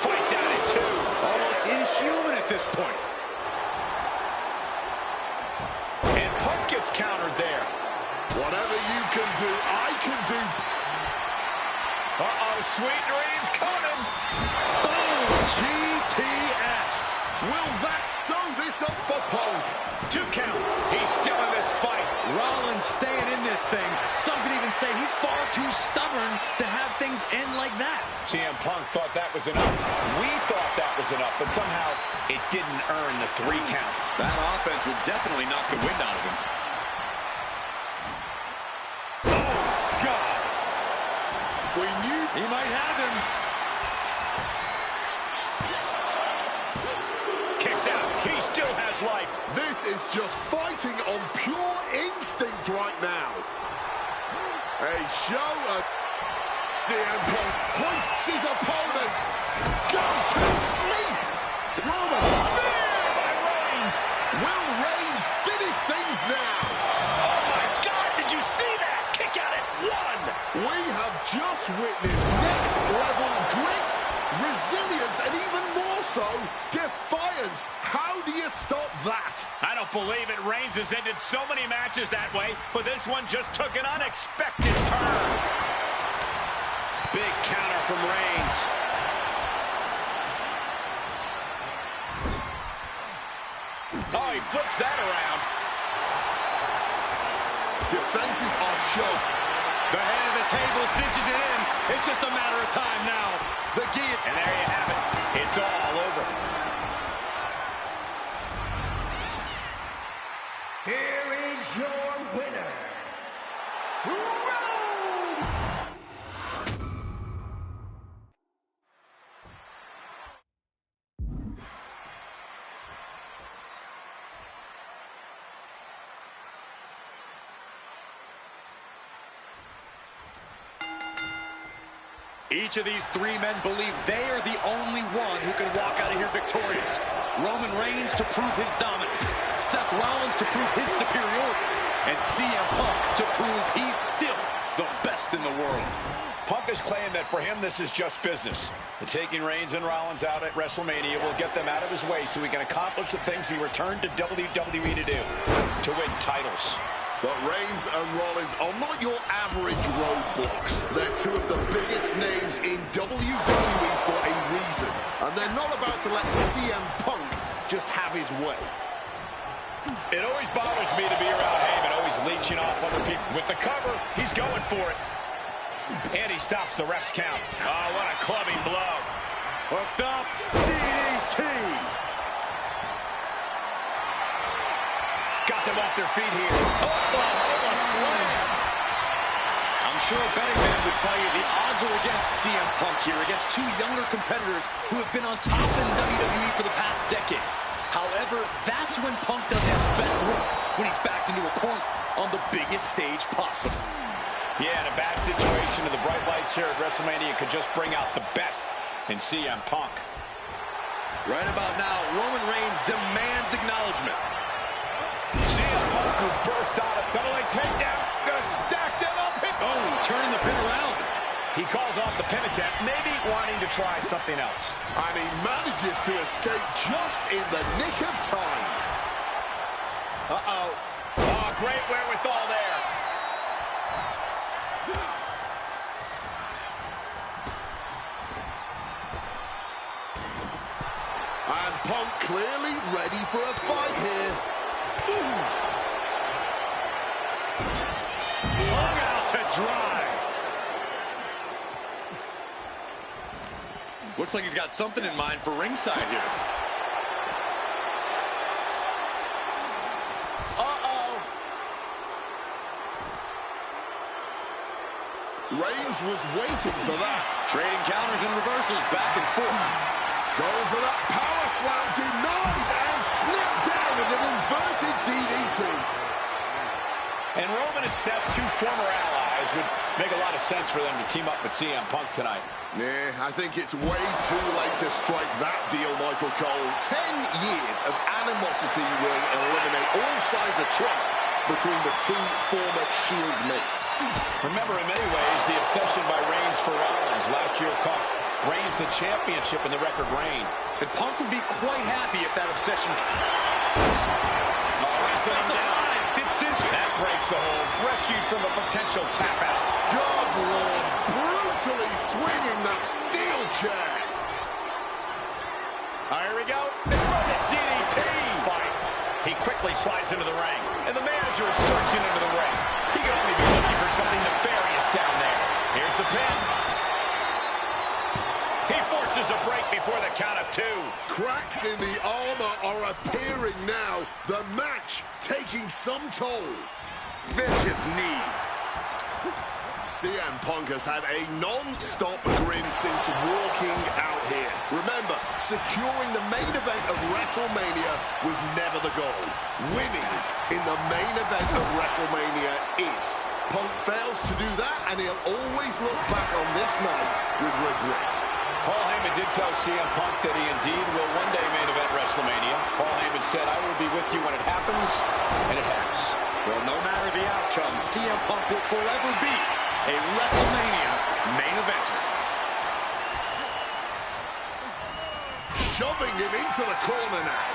Fights out at 2. Almost inhuman at this point. And Punk gets countered there. Whatever you can do, I can do. Uh-oh, sweet dreams coming. Boom! GTS. Will that sew this up for Punk? 2 count. He's still in this fight. Rollins staying in this thing. Some could even say he's far too stubborn to have things end like that. CM Punk thought that was enough. We thought that was enough, but somehow it didn't earn the 3 count. That offense would definitely knock the wind out of him. Oh, God. We knew. He might have him. Kicks out. He still has life. This is just fighting on pure instinct right now. A show of CM Punk hoists his opponent. Go to sleep. Roman. Spear by Reigns. Will Reigns finish things now? Oh, my God. Did you see that? Kick out at 1. We have just witnessed next level grit, resilience, and even more so, defiance. How do you stop that? I don't believe it. Reigns has ended so many matches that way, but this one just took an unexpected turn. Big counter from Reigns. Oh, he flips that around. Defenses are shown. The head of the table cinches it in. It's just a matter of time now. The guillotine. And there you have it. It's all over. Here is your winner, Rome! Each of these 3 men believe they are the only one who can walk out of here victorious. Roman Reigns to prove his dominance, Seth Rollins to prove his superiority, and CM Punk to prove he's still the best in the world. Punk has claimed that for him, this is just business. And taking Reigns and Rollins out at WrestleMania will get them out of his way so he can accomplish the things he returned to WWE to do, to win titles. But Reigns and Rollins are not your average roadblocks. They're 2 of the biggest names in WWE for a reason. And they're not about to let CM Punk just have his way. It always bothers me to be around Heyman, always leeching off other people. With the cover, he's going for it. And he stops the ref's count. Oh, what a clubbing blow. Hooked up, DDT. Got them off their feet here. Oh, a slam. I'm sure a betting man would tell you the odds are against CM Punk here, against 2 younger competitors who have been on top in WWE for the past decade. However, that's when Punk does his best work, when he's backed into a corner on the biggest stage possible. Yeah, in a bad situation, and the bright lights here at WrestleMania could just bring out the best in CM Punk. Right about now, Roman Reigns demands acknowledgement. CM Punk will burst out of double leg takedown. Gonna stack them up. Oh, turning the pin around. He calls off the pin attempt, maybe wanting to try something else. And he manages to escape just in the nick of time. Uh-oh. Oh, great wherewithal there. And Punk clearly ready for a fight here. Hung out to dry. Looks like he's got something in mind for ringside here. Uh-oh. Reigns was waiting for that. Trading counters and reversals back and forth. Going for that power slam, denied, and slipped down with an inverted DDT. And Roman and Seth, two former allies, would make a lot of sense for them to team up with CM Punk tonight. Yeah, I think it's way too late to strike that deal, Michael Cole. 10 years of animosity will eliminate all signs of trust between the two former Shield mates. Remember, in many ways, the obsession by Reigns for Rollins last year cost Reigns the championship in the record reign. And Punk would be quite happy if that obsession... That breaks the hold. Rescued from a potential tap out. God Lord, brutally swinging that steel chair. Here we go. From the DDT. Fight. He quickly slides into the ring. And the manager is searching into the ring. He could only be looking for something nefarious down there. Here's the pin. He forces a break before the count of 2. Cracks in the armor are appearing now. The match taking some toll. Vicious knee. CM Punk has had a non-stop grin since walking out here. Remember, securing the main event of WrestleMania was never the goal. Winning in the main event of WrestleMania is. Punk fails to do that, and he'll always look back on this night with regret. Paul Heyman did tell CM Punk that he indeed will one day main event WrestleMania. Paul Heyman said, "I will be with you when it happens," and it has. Well, no matter the outcome, CM Punk will forever be a WrestleMania main eventer. Shoving him into the corner now.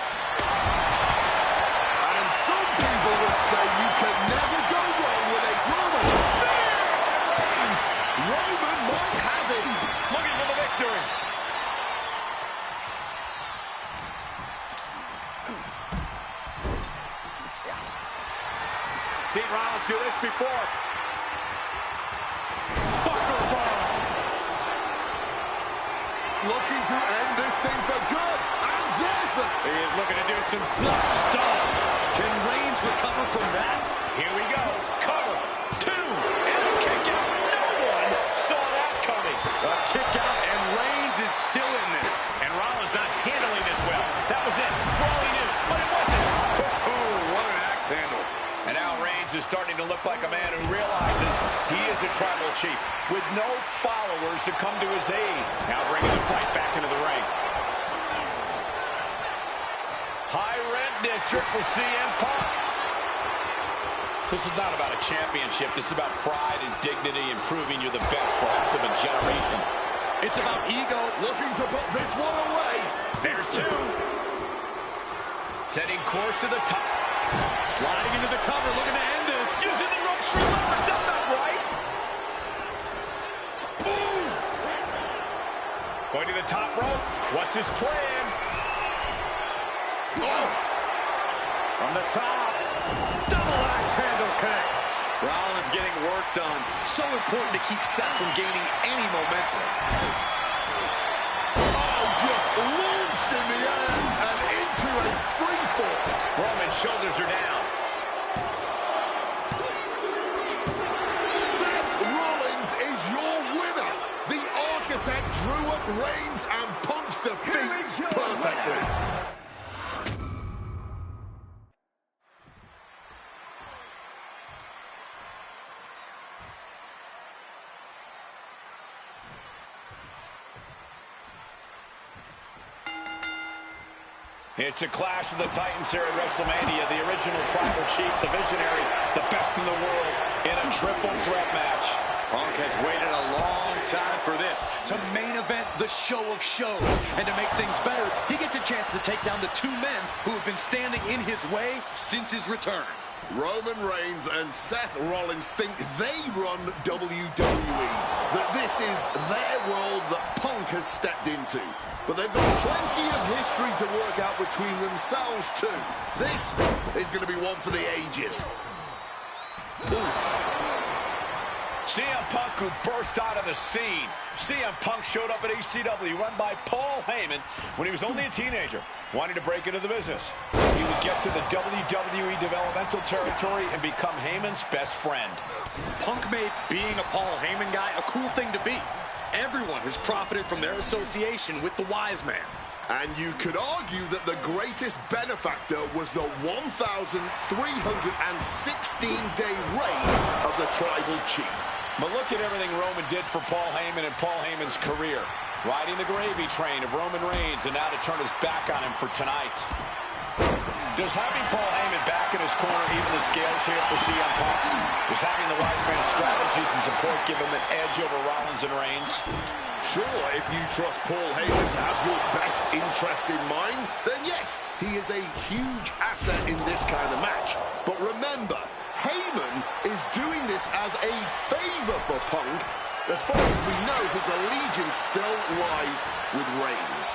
And some people would say you can never go wrong with a Roman. Roman might have him. Looking for the victory. Seen Rollins do this before. Buckle bomb. Looking to end this thing for good. And there's the... He is looking to do some snuff stuff. Can Reigns recover from that? Here we go. Cover. 2. And a kick out. No one saw that coming. A kick out, and Reigns is still in this. And Rollins not handling this well. That was it. For all he knew. But it wasn't. Oh, what an axe handle. And now Reigns is starting to look like a man who realizes he is a tribal chief with no followers to come to his aid. Now bringing the fight back into the ring. High rent district for CM Punk. This is not about a championship. This is about pride and dignity and proving you're the best, perhaps, of a generation. It's about ego. Looking to put this one away. There's 2. Setting course to the top. Sliding into the cover, looking to end this. Using the ropes for leverage. That's not right. Boom. Going to the top rope. What's his plan? Oh. From the top. Double axe handle connects. Rollins getting work done. So important to keep Seth from gaining any momentum. Oh, just launched in the air and into a free fall. Roman's shoulders are down. Seth Rollins is your winner. The architect drew up Reigns and Punk's defeat perfectly. It's a clash of the Titans here at WrestleMania. The original tribal chief, the visionary, the best in the world in a triple threat match. Punk has waited a long time for this, to main event the show of shows. And to make things better, he gets a chance to take down the 2 men who have been standing in his way since his return. Roman Reigns and Seth Rollins think they run WWE, that this is their world that Punk has stepped into. But they've got plenty of history to work out between themselves too. This is going to be one for the ages. CM Punk, who burst out of the scene. CM Punk showed up at ECW, run by Paul Heyman, when he was only a teenager, wanting to break into the business. He would get to the WWE developmental territory and become Heyman's best friend. Punk made being a Paul Heyman guy a cool thing to be. Everyone has profited from their association with the wise man. And you could argue that the greatest benefactor was the 1,316-day reign of the Tribal Chief. But look at everything Roman did for Paul Heyman and Paul Heyman's career. Riding the gravy train of Roman Reigns, and now to turn his back on him for tonight. Does having Paul Heyman back in his corner even the scales here for CM Punk? Does having the wise man's strategies and support give him an edge over Rollins and Reigns? Sure, if you trust Paul Heyman to have your best interests in mind, then yes, he is a huge asset in this kind of match. But remember, Heyman is doing this as a favor for Punk. As far as we know, his allegiance still lies with Reigns.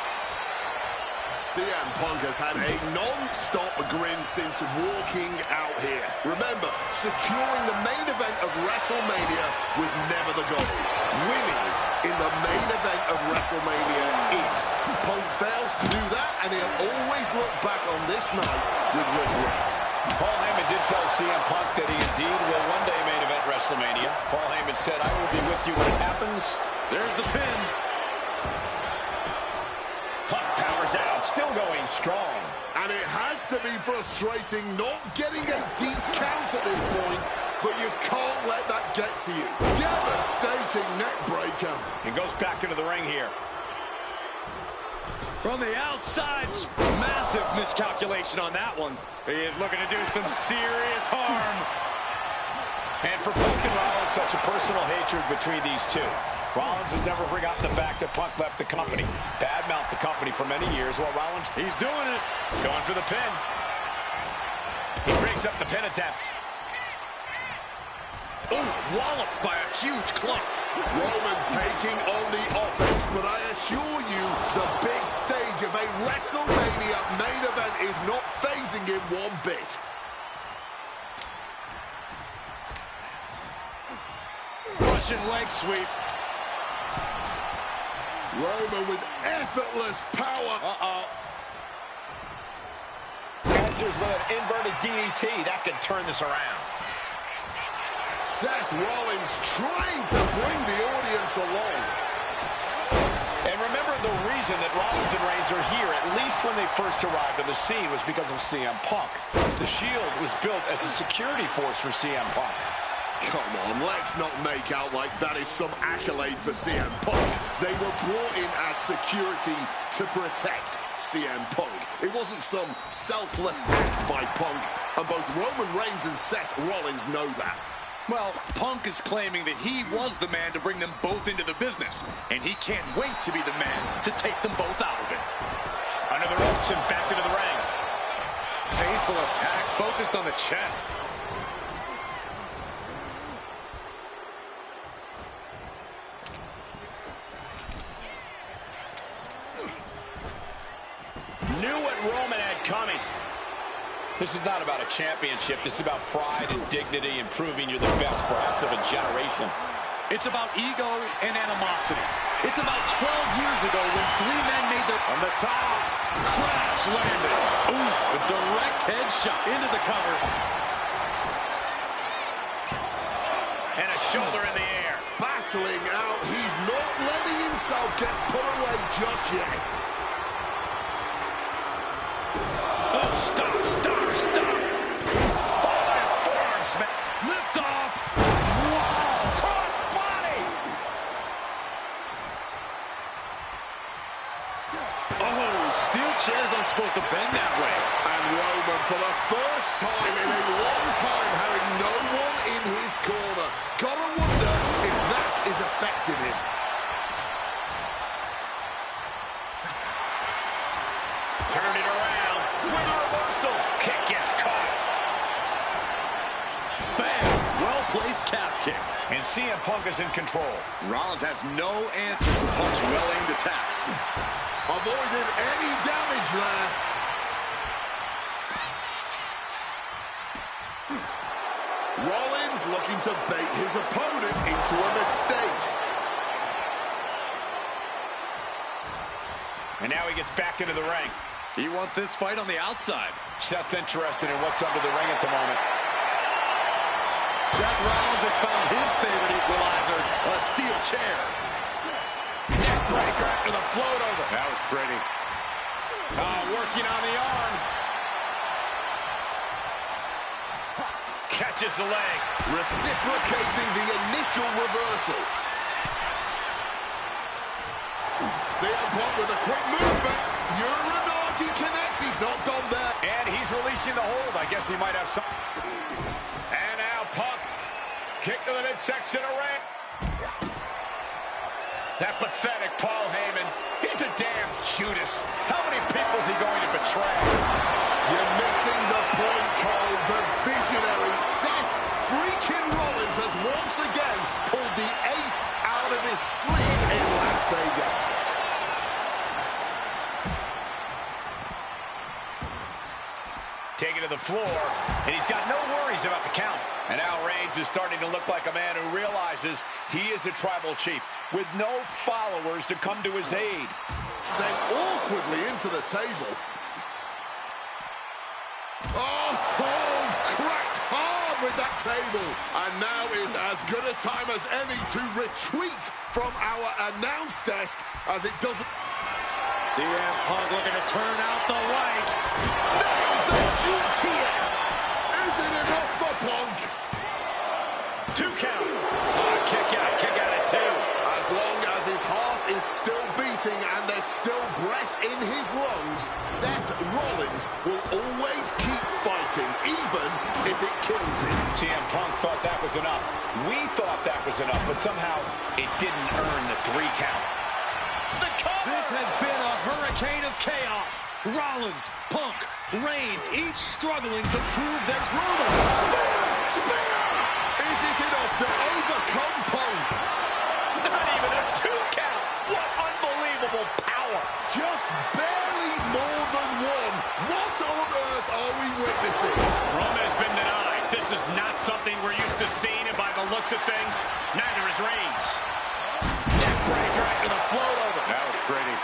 CM Punk has had a non-stop grin since walking out here. Remember, securing the main event of WrestleMania was never the goal. Winning in the main event of WrestleMania is. Punk fails to do that, and he'll always look back on this night with regret. Paul Heyman did tell CM Punk that he indeed will one day main event WrestleMania. Paul Heyman said, "I will be with you when it happens." There's the pin. Punk powers out, still going strong. And it has to be frustrating not getting a deep count at this point, but you can't let that get to you. Devastating neck breaker. He goes back into the ring here. From the outside, massive miscalculation on that one. He is looking to do some serious harm. And for Punk and Rollins, such a personal hatred between these two. Rollins has never forgotten the fact that Punk left the company, badmouthed the company for many years, while Rollins, he's doing it. Going for the pin. He breaks up the pin attempt. Ooh, walloped by a huge club. Roman taking on the offense, but I assure you, the big stage of a WrestleMania main event is not phasing him one bit. Russian leg sweep. Roman with effortless power. Answers with an inverted DDT. That can turn this around. Seth Rollins trying to bring the audience along. And remember, the reason that Rollins and Reigns are here, at least when they first arrived on the scene, was because of CM Punk. The Shield was built as a security force for CM Punk. Come on, let's not make out like that is some accolade for CM Punk. They were brought in as security to protect CM Punk. It wasn't some selfless act by Punk, and both Roman Reigns and Seth Rollins know that. Well, Punk is claiming that he was the man to bring them both into the business, and he can't wait to be the man to take them both out of it. Under the ropes and back into the ring. Painful attack focused on the chest. Knew what Roman had coming. This is not about a championship. This is about pride and dignity and proving you're the best, perhaps, of a generation. It's about ego and animosity. It's about 12 years ago when three men made their... On the top. Crash landed. Ooh, a direct headshot into the cover. And a shoulder in the air. Battling out. He's not letting himself get put away just yet. Oh, stop, stop, stop. Falling forearm smack. Lift off. Wow, cross body. Oh, steel chairs aren't supposed to bend that way. And Roman, for the first time in a long time, having no one in his corner. Gotta wonder if that is affecting him. Turn it around. With a reversal. Kick gets caught. Bam! Well-placed calf kick. And CM Punk is in control. Rollins has no answer for Punk's well-aimed attacks. Avoided any damage there. Rollins looking to bait his opponent into a mistake. And now he gets back into the ring. He wants this fight on the outside. Seth's interested in what's under the ring at the moment. Seth Rollins has found his favorite equalizer, a steel chair. Neck breaker after the float over. That was pretty. Working on the arm. Catches the leg. Reciprocating the initial reversal. CM Punk with a quick movement. Uranagi connects. He's not done there. And he's releasing the hold. I guess he might have some. And now Punk. Kick to the midsection of ring. That pathetic Paul Heyman. He's a damn Judas. How many people is he going to betray? You're missing the point, Cole. The visionary Seth freaking Rollins has once again pulled the ace out of his sleeve in Las Vegas. Taken to the floor, and he's got no worries about the count. And now Reigns is starting to look like a man who realizes he is a tribal chief with no followers to come to his aid. Sent awkwardly into the table. Oh, cracked hard with that table. And now is as good a time as any to retreat from our announce desk as it doesn't... CM Punk looking to turn out the lights. Nails the GTS. Is it enough for Punk? 2 count. Kick out at 2. As long as his heart is still beating and there's still breath in his lungs, Seth Rollins will always keep fighting, even if it kills him. CM Punk thought that was enough. We thought that was enough, but somehow it didn't earn the 3 count. The cover! This has been a hurricane of chaos. Rollins, Punk, Reigns, each struggling to prove there's room. Spear! Is it enough to overcome Punk? Not even a 2 count. What unbelievable power. Just barely more than 1. What on earth are we witnessing? Roman has been denied. This is not something we're used to seeing, and by the looks of things, neither is Reigns. Neck breaker after the float over. That was pretty.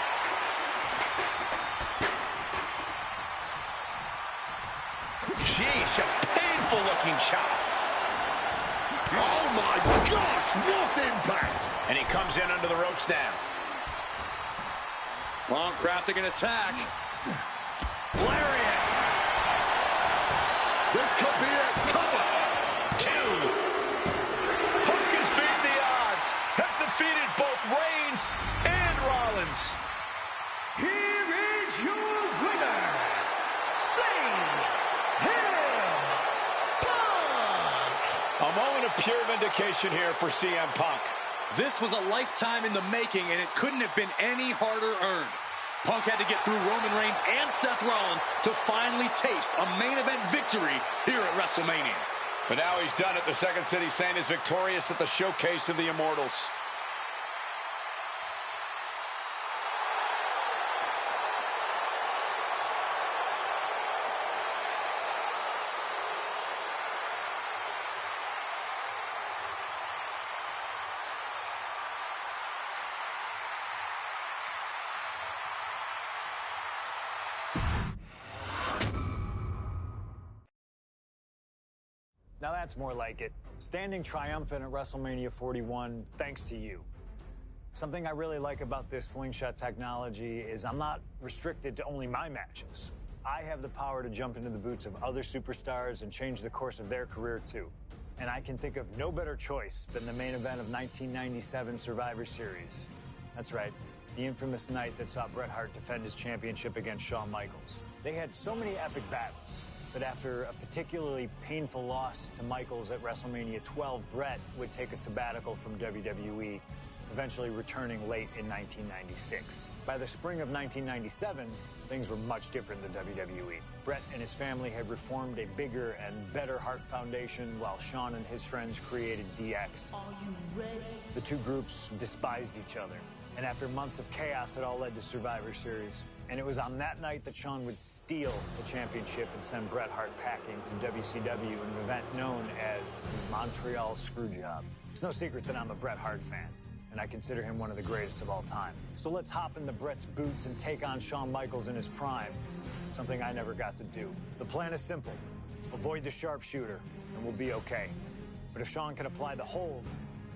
Sheesh, a painful-looking chop. Oh my gosh, what impact! And he comes in under the ropes now. Punk crafting an attack. Lariat. This could be it. Cover. 2. Punk has beat the odds. Has defeated both Reigns and Rollins. Here is your winner, A moment of pure vindication here for CM Punk. This was a lifetime in the making, and it couldn't have been any harder earned. Punk had to get through Roman Reigns and Seth Rollins to finally taste a main event victory here at WrestleMania. But now he's done it. The Second City Saint is victorious at the Showcase of the Immortals. Now that's more like it. Standing triumphant at WrestleMania 41 thanks to you. Something I really like about this slingshot technology is I'm not restricted to only my matches. I have the power to jump into the boots of other superstars and change the course of their career too. And I can think of no better choice than the main event of 1997 Survivor Series. That's right, the infamous night that saw Bret Hart defend his championship against Shawn Michaels. They had so many epic battles. But after a particularly painful loss to Michaels at WrestleMania 12, Bret would take a sabbatical from WWE, eventually returning late in 1996. By the spring of 1997, things were much different than WWE. Bret and his family had reformed a bigger and better Hart Foundation, while Shawn and his friends created DX. Are you ready? The two groups despised each other. And after months of chaos, it all led to Survivor Series. And it was on that night that Shawn would steal the championship and send Bret Hart packing to WCW in an event known as the Montreal Screwjob. It's no secret that I'm a Bret Hart fan, and I consider him one of the greatest of all time. So let's hop into Bret's boots and take on Shawn Michaels in his prime, something I never got to do. The plan is simple. Avoid the sharpshooter, and we'll be okay. But if Shawn can apply the hold,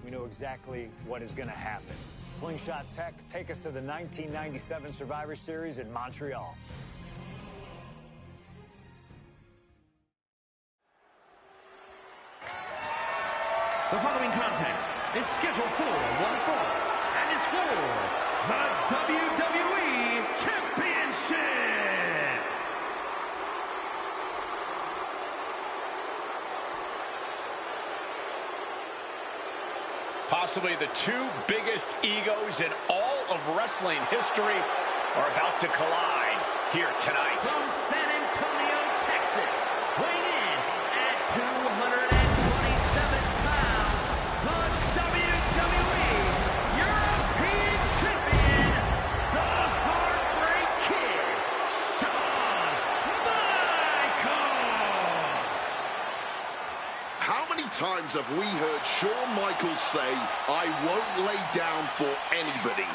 we know exactly what is going to happen. Slingshot Tech, take us to the 1997 Survivor Series in Montreal. The following contest is scheduled for one fall and is for the WWE Championship. Possibly the two biggest egos in all of wrestling history are about to collide here tonight. From San Antonio, Texas, weighing in at 227 pounds, the WWE European Champion, the Heartbreak Kid, Shawn Michaels. How many times have we heard Shawn Michaels say, "I won't lay down for anybody"?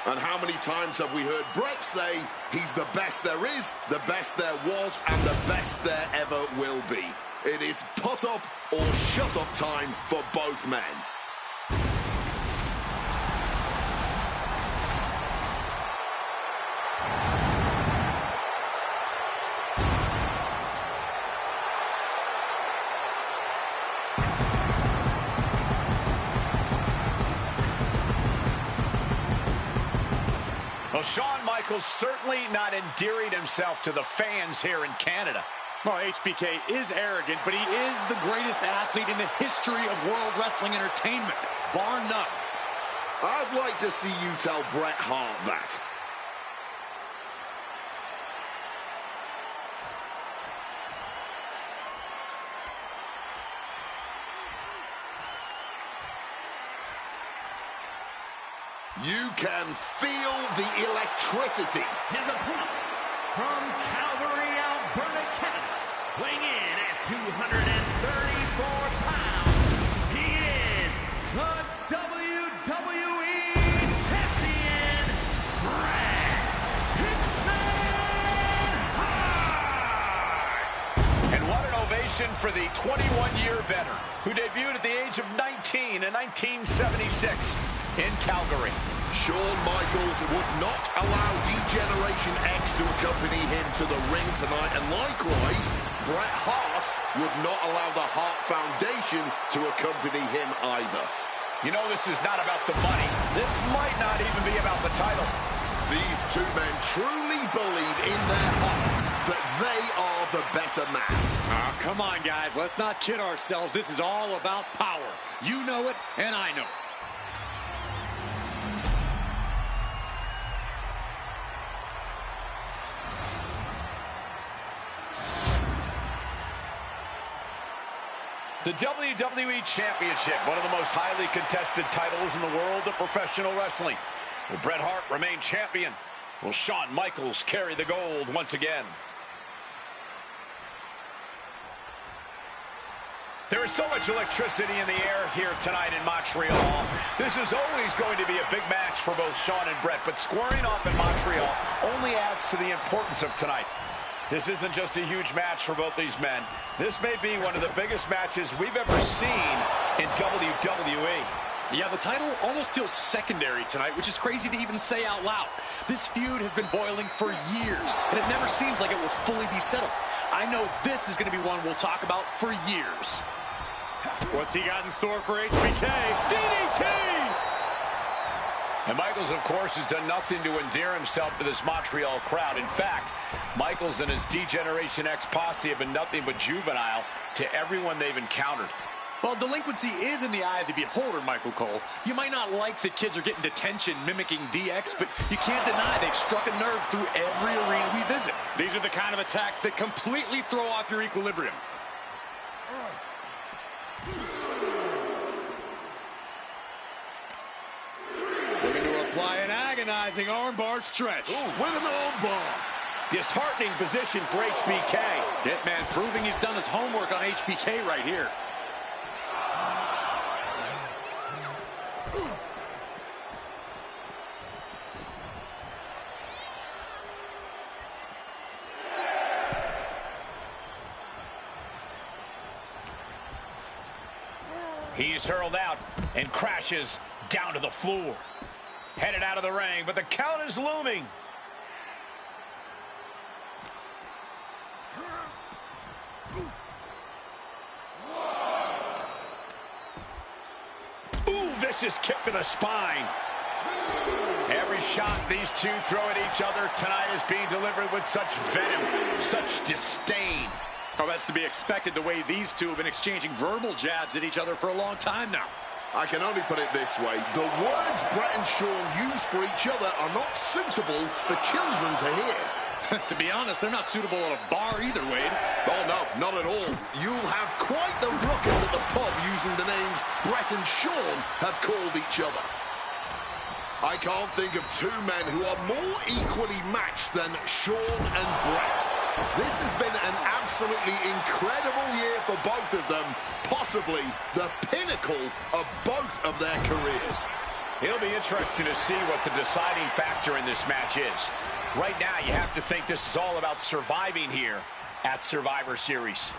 And how many times have we heard Bret say, "He's the best there is, the best there was, and the best there ever will be"? It is put up or shut up time for both men. Well, Shawn Michaels certainly not endearing himself to the fans here in Canada. Well, HBK is arrogant, but he is the greatest athlete in the history of World Wrestling Entertainment, bar none. I'd like to see you tell Bret Hart that. You can feel the electricity. His opponent from Calgary, Alberta, Canada, weighing in at 234 pounds, he is the WWE Champion, Bret Hart. And what an ovation for the 21-year veteran who debuted at the age of 19 in 1976 in Calgary. Shawn Michaels would not allow D-Generation X to accompany him to the ring tonight, and likewise, Bret Hart would not allow the Hart Foundation to accompany him either. You know, this is not about the money. This might not even be about the title. These two men truly believe in their hearts that they are the better man. Oh, come on, guys. Let's not kid ourselves. This is all about power. You know it, and I know it. The WWE Championship, one of the most highly contested titles in the world of professional wrestling. Will Bret Hart remain champion? Will Shawn Michaels carry the gold once again? There is so much electricity in the air here tonight in Montreal. This is always going to be a big match for both Shawn and Bret, but squaring off in Montreal only adds to the importance of tonight. This isn't just a huge match for both these men. This may be one of the biggest matches we've ever seen in WWE. Yeah, the title almost feels secondary tonight, which is crazy to even say out loud. This feud has been boiling for years, and it never seems like it will fully be settled. I know this is going to be one we'll talk about for years. What's he got in store for HBK? DDT! And Michaels, of course, has done nothing to endear himself to this Montreal crowd. In fact, Michaels and his D-Generation X posse have been nothing but juvenile to everyone they've encountered. Well, delinquency is in the eye of the beholder, Michael Cole. You might not like that kids are getting detention mimicking DX, but you can't deny they've struck a nerve through every arena we visit. These are the kind of attacks that completely throw off your equilibrium. Looking to apply an agonizing armbar stretch. Ooh, with an armbar. Disheartening position for HBK. Hitman proving he's done his homework on HBK right here. He's hurled out and crashes down to the floor. Headed out of the ring, but the count is looming. vicious kick to the spine. Every shot these two throw at each other tonight is being delivered with such venom, such disdain. Oh, that's to be expected the way these two have been exchanging verbal jabs at each other for a long time now. I can only put it this way. The words Brett and Sean use for each other are not suitable for children to hear. To be honest, they're not suitable at a bar either, Wade. Oh, no, not at all. You'll have quite the ruckus at the pub using the names Brett and Sean have called each other. I can't think of two men who are more equally matched than Sean and Brett. This has been an absolutely incredible year for both of them, possibly the pinnacle of both of their careers. It'll be interesting to see what the deciding factor in this match is. Right now, you have to think this is all about surviving here at Survivor Series.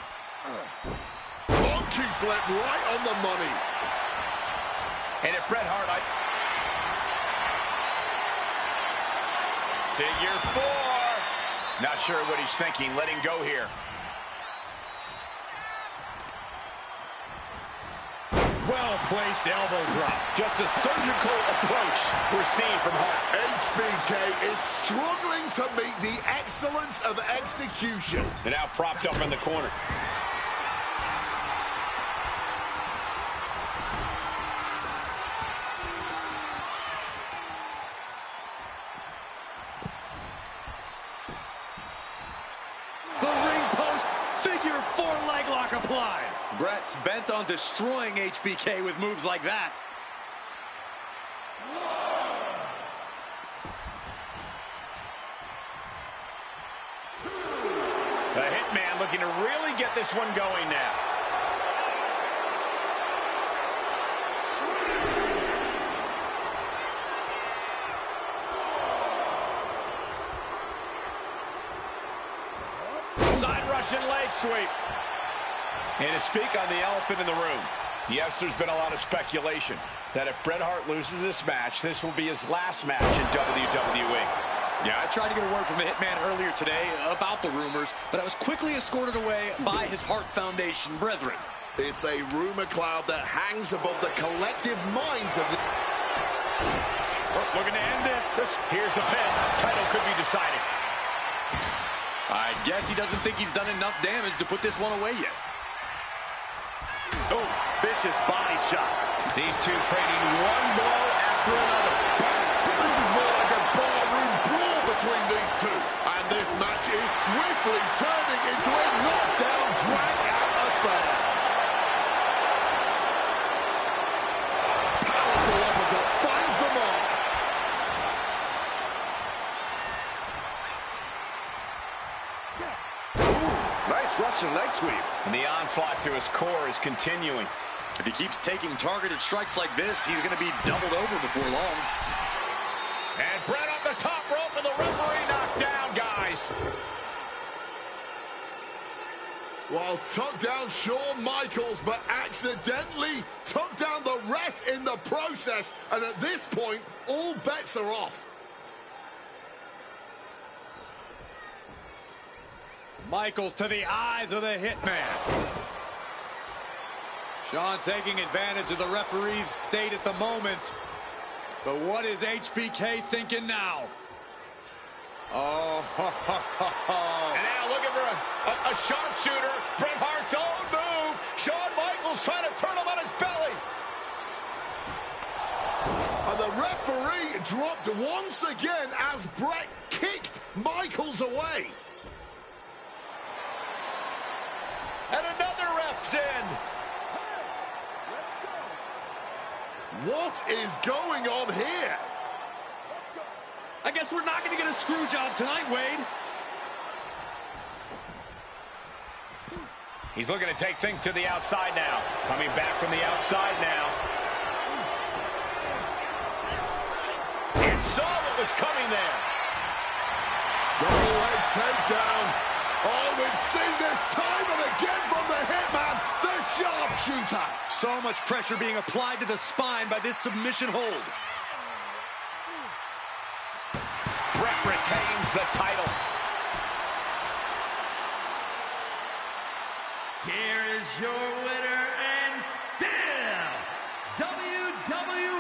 Monkey flip right on the money. And if Bret Hart... Figure 4. Not sure what he's thinking, letting go here. Well-placed elbow drop. Just a surgical approach we're seeing from Hart. HBK is struggling to meet the excellence of execution. And now propped up in the corner. Applied. Brett's bent on destroying HBK with moves like that. The Hitman looking to really get this one going now. Side Russian leg sweep. And to speak on the elephant in the room, yes, there's been a lot of speculation that if Bret Hart loses this match, this will be his last match in WWE. Yeah, I tried to get a word from the Hitman earlier today about the rumors, but I was quickly escorted away by his Hart Foundation brethren. It's a rumor cloud that hangs above the collective minds of the... Looking to end this. Here's the pin. Title could be decided. I guess he doesn't think he's done enough damage to put this one away yet. Oh, vicious body shot. These two trading one blow after another. This is more like a barroom brawl between these two. And this match is swiftly turning into a knockdown, drag-out affair. Powerful uppercut finds the mark. Nice Russian leg sweep. And the onslaught to his core is continuing. If he keeps taking targeted strikes like this, he's going to be doubled over before long. And Bret on the top rope and the referee knocked down, guys. While tucked down Shawn Michaels, but accidentally tucked down the ref in the process. And at this point, all bets are off. Michaels to the eyes of the Hitman. Shawn taking advantage of the referee's state at the moment. But what is HBK thinking now? Oh, And now looking for a sharpshooter. Bret Hart's own move. Shawn Michaels trying to turn him on his belly. And the referee dropped once again as Bret kicked Michaels away. And another ref's in. What is going on here? I guess we're not going to get a screw job tonight, Wade. He's looking to take things to the outside now. Coming back from the outside now. And saw what was coming there. Double leg takedown. Oh, we've seen this time and again from the Hitman, the sharpshooter. So much pressure being applied to the spine by this submission hold. Bret retains the title. Here is your winner and still WWE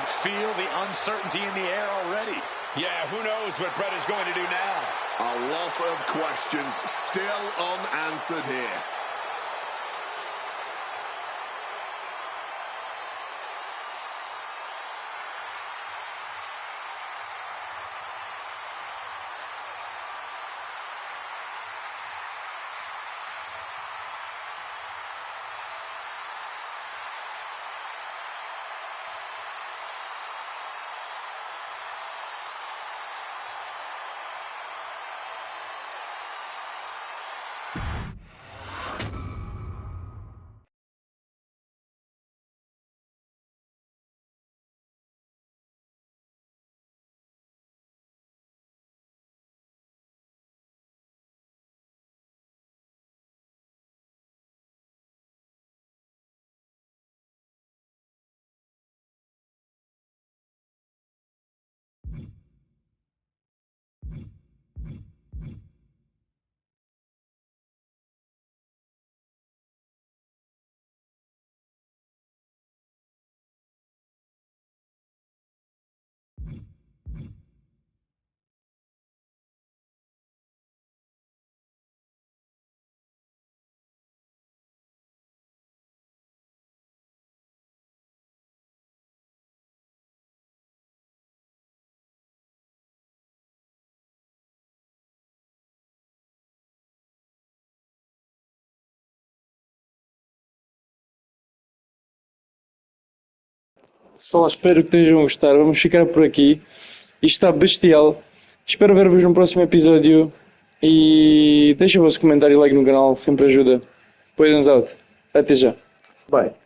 can feel the uncertainty in the air already. Yeah, who knows what Bret is going to do now? A lot of questions still unanswered here. Pessoal, espero que estejam a gostar. Vamos ficar por aqui. Isto está bestial. Espero ver-vos no próximo episódio. E deixem o vosso comentário e like no canal. Sempre ajuda. Poison's out. Até já. Bye.